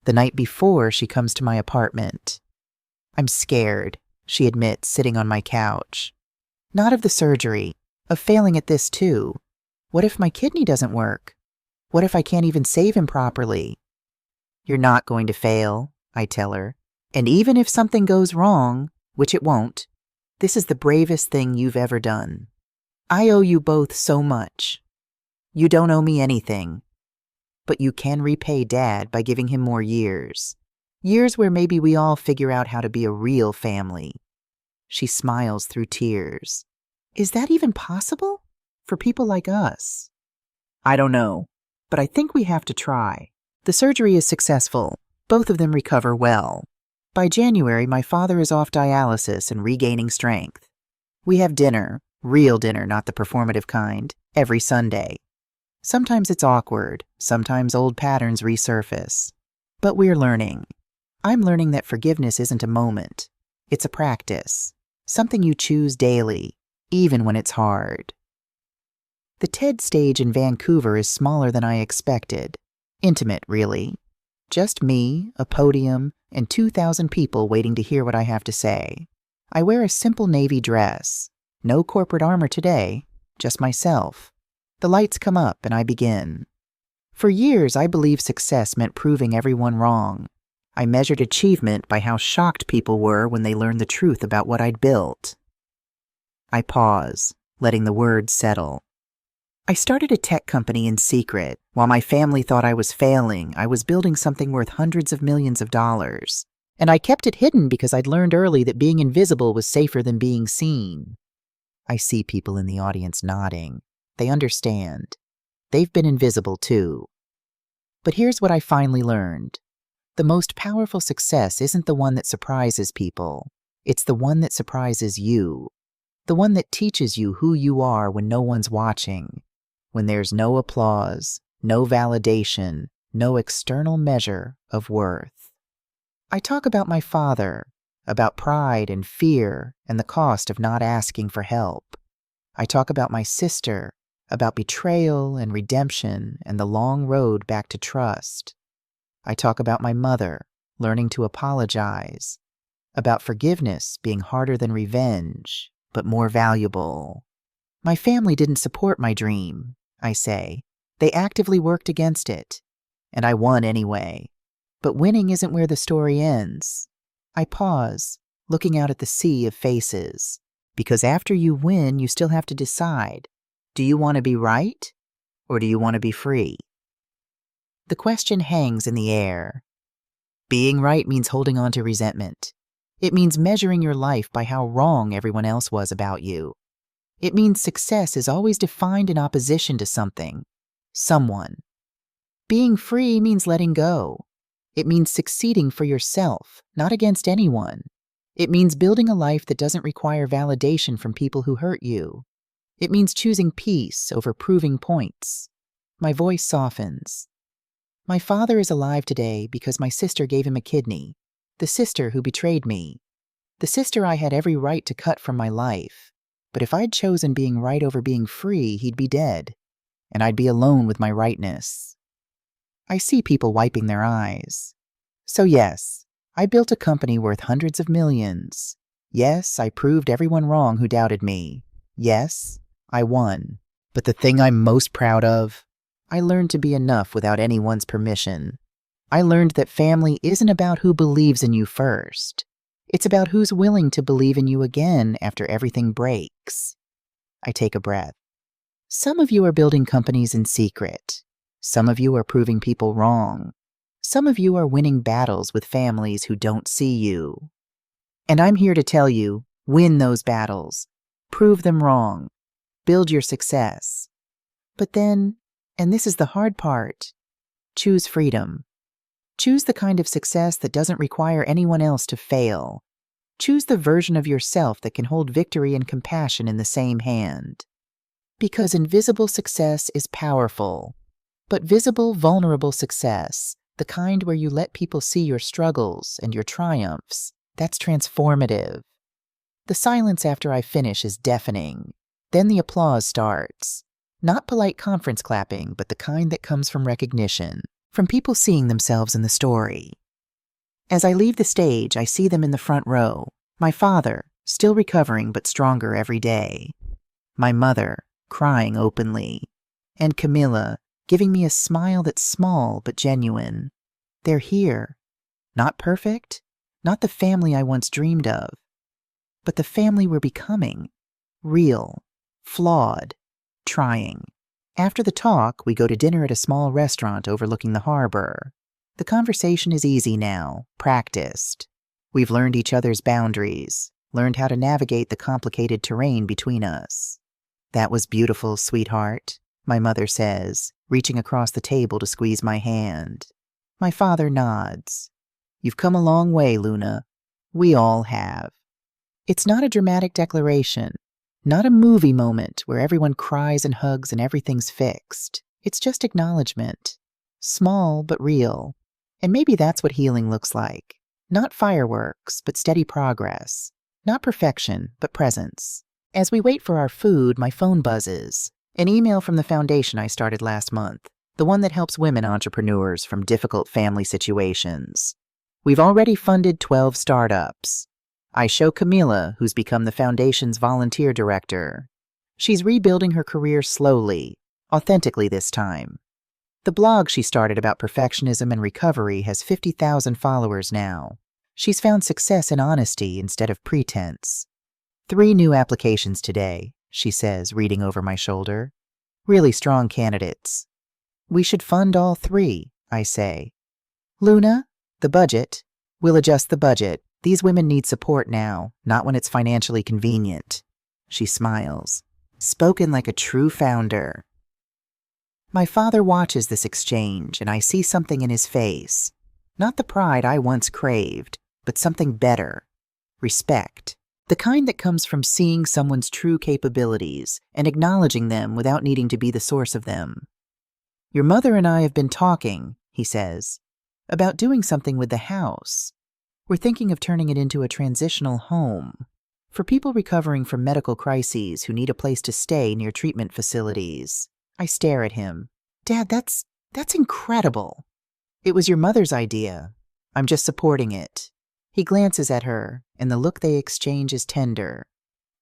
The night before, she comes to my apartment. I'm scared, she admits, sitting on my couch. Not of the surgery, of failing at this too. What if my kidney doesn't work? What if I can't even save him properly? You're not going to fail, I tell her. And even if something goes wrong, which it won't, this is the bravest thing you've ever done. I owe you both so much. You don't owe me anything. But you can repay Dad by giving him more years. Years where maybe we all figure out how to be a real family. She smiles through tears. Is that even possible? For people like us? I don't know, but I think we have to try. The surgery is successful. Both of them recover well. By January, my father is off dialysis and regaining strength. We have dinner, real dinner, not the performative kind, every Sunday. Sometimes it's awkward, sometimes old patterns resurface. But we're learning. I'm learning that forgiveness isn't a moment. It's a practice, something you choose daily, even when it's hard. The TED stage in Vancouver is smaller than I expected. Intimate, really. Just me, a podium, and 2,000 people waiting to hear what I have to say. I wear a simple navy dress. No corporate armor today, just myself. The lights come up and I begin. For years, I believed success meant proving everyone wrong. I measured achievement by how shocked people were when they learned the truth about what I'd built. I pause, letting the words settle. I started a tech company in secret. While my family thought I was failing, I was building something worth hundreds of millions of dollars. And I kept it hidden because I'd learned early that being invisible was safer than being seen. I see people in the audience nodding. They understand. They've been invisible too. But here's what I finally learned. The most powerful success isn't the one that surprises people. It's the one that surprises you. The one that teaches you who you are when no one's watching. When there's no applause, no validation, no external measure of worth. I talk about my father, about pride and fear and the cost of not asking for help. I talk about my sister, about betrayal and redemption and the long road back to trust. I talk about my mother, learning to apologize, about forgiveness being harder than revenge, but more valuable. My family didn't support my dream, I say. They actively worked against it. And I won anyway. But winning isn't where the story ends. I pause, looking out at the sea of faces. Because after you win, you still have to decide. Do you want to be right? Or do you want to be free? The question hangs in the air. Being right means holding on to resentment. It means measuring your life by how wrong everyone else was about you. It means success is always defined in opposition to something, someone. Being free means letting go. It means succeeding for yourself, not against anyone. It means building a life that doesn't require validation from people who hurt you. It means choosing peace over proving points. My voice softens. My father is alive today because my sister gave him a kidney, the sister who betrayed me, the sister I had every right to cut from my life. But if I'd chosen being right over being free, he'd be dead, and I'd be alone with my rightness. I see people wiping their eyes. So yes, I built a company worth hundreds of millions. Yes, I proved everyone wrong who doubted me. Yes, I won. But the thing I'm most proud of, I learned to be enough without anyone's permission. I learned that family isn't about who believes in you first. It's about who's willing to believe in you again after everything breaks. I take a breath. Some of you are building companies in secret. Some of you are proving people wrong. Some of you are winning battles with families who don't see you. And I'm here to tell you, win those battles. Prove them wrong. Build your success. But then, and this is the hard part, choose freedom. Choose the kind of success that doesn't require anyone else to fail. Choose the version of yourself that can hold victory and compassion in the same hand. Because invisible success is powerful. But visible, vulnerable success, the kind where you let people see your struggles and your triumphs, that's transformative. The silence after I finish is deafening. Then the applause starts. Not polite conference clapping, but the kind that comes from recognition, from people seeing themselves in the story. As I leave the stage, I see them in the front row. My father, still recovering but stronger every day. My mother, crying openly. And Camilla, giving me a smile that's small but genuine. They're here. Not perfect, not the family I once dreamed of, but the family we're becoming. Real, flawed, trying. After the talk, we go to dinner at a small restaurant overlooking the harbor. The conversation is easy now, practiced. We've learned each other's boundaries, learned how to navigate the complicated terrain between us. That was beautiful, sweetheart, my mother says, reaching across the table to squeeze my hand. My father nods. You've come a long way, Luna. We all have. It's not a dramatic declaration, not a movie moment where everyone cries and hugs and everything's fixed. It's just acknowledgement. Small but real. And maybe that's what healing looks like. Not fireworks, but steady progress. Not perfection, but presence. As we wait for our food, my phone buzzes. An email from the foundation I started last month, the one that helps women entrepreneurs from difficult family situations. We've already funded 12 startups. I show Camila, who's become the foundation's volunteer director. She's rebuilding her career slowly, authentically this time. The blog she started about perfectionism and recovery has 50,000 followers now. She's found success in honesty instead of pretense. 3 new applications today, she says, reading over my shoulder. Really strong candidates. We should fund all 3, I say. Luna, the budget. We'll adjust the budget. These women need support now, not when it's financially convenient. She smiles. Spoken like a true founder. My father watches this exchange, and I see something in his face. Not the pride I once craved, but something better. Respect. The kind that comes from seeing someone's true capabilities and acknowledging them without needing to be the source of them. Your mother and I have been talking, he says, about doing something with the house. We're thinking of turning it into a transitional home for people recovering from medical crises who need a place to stay near treatment facilities. I stare at him. Dad, that's incredible. It was your mother's idea. I'm just supporting it. He glances at her, and the look they exchange is tender.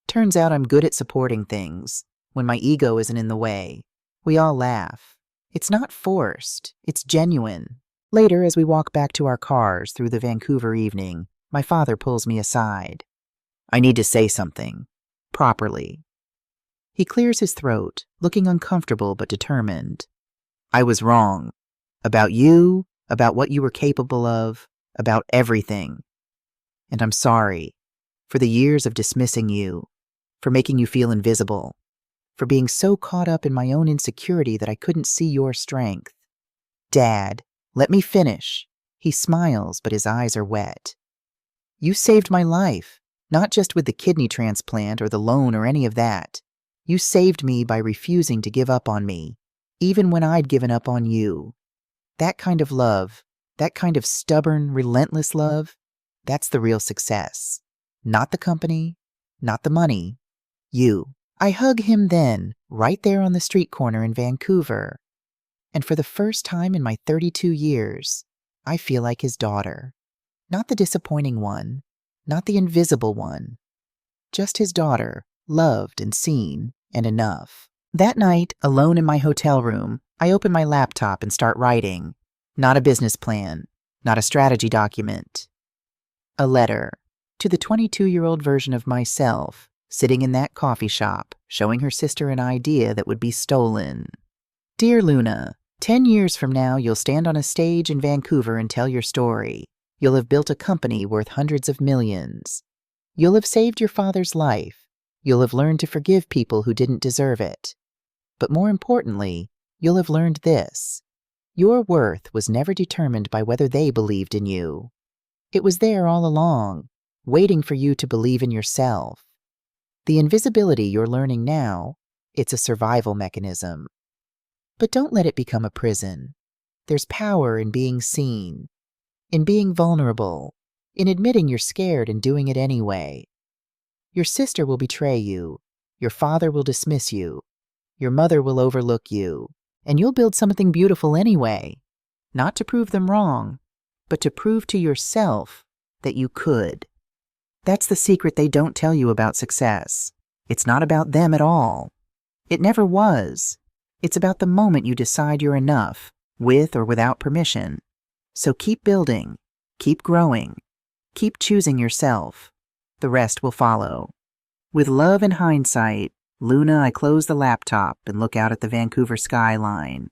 Turns out I'm good at supporting things, when my ego isn't in the way. We all laugh. It's not forced. It's genuine. Later, as we walk back to our cars through the Vancouver evening, my father pulls me aside. I need to say something. Properly. He clears his throat, looking uncomfortable but determined. I was wrong. About you, about what you were capable of, about everything. And I'm sorry for the years of dismissing you, for making you feel invisible, for being so caught up in my own insecurity that I couldn't see your strength. Dad, let me finish. He smiles, but his eyes are wet. You saved my life, not just with the kidney transplant or the loan or any of that. You saved me by refusing to give up on me, even when I'd given up on you. That kind of love, that kind of stubborn, relentless love, that's the real success. Not the company, not the money. You. I hug him then, right there on the street corner in Vancouver. And for the first time in my 32 years, I feel like his daughter. Not the disappointing one, not the invisible one. Just his daughter, loved and seen and enough. That night, alone in my hotel room, I open my laptop and start writing. Not a business plan, not a strategy document. A letter to the 22-year-old version of myself, sitting in that coffee shop, showing her sister an idea that would be stolen. Dear Luna, 10 years from now, you'll stand on a stage in Vancouver and tell your story. You'll have built a company worth hundreds of millions. You'll have saved your father's life. You'll have learned to forgive people who didn't deserve it. But more importantly, you'll have learned this. Your worth was never determined by whether they believed in you. It was there all along, waiting for you to believe in yourself. The invisibility you're learning now, it's a survival mechanism. But don't let it become a prison. There's power in being seen, in being vulnerable, in admitting you're scared and doing it anyway. Your sister will betray you, your father will dismiss you, your mother will overlook you, and you'll build something beautiful anyway, not to prove them wrong, but to prove to yourself that you could. That's the secret they don't tell you about success. It's not about them at all. It never was. It's about the moment you decide you're enough, with or without permission. So keep building, keep growing, keep choosing yourself. The rest will follow. With love and hindsight, Luna, I close the laptop and look out at the Vancouver skyline.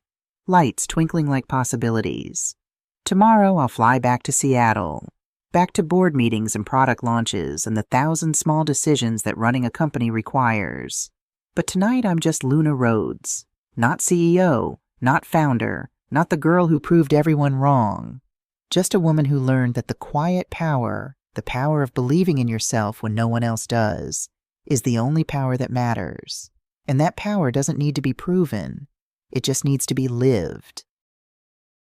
Lights twinkling like possibilities. Tomorrow I'll fly back to Seattle. Back to board meetings and product launches and the 1,000 small decisions that running a company requires. But tonight I'm just Luna Rhodes. Not CEO, not founder, not the girl who proved everyone wrong. Just a woman who learned that the quiet power, the power of believing in yourself when no one else does, is the only power that matters. And that power doesn't need to be proven. It just needs to be lived.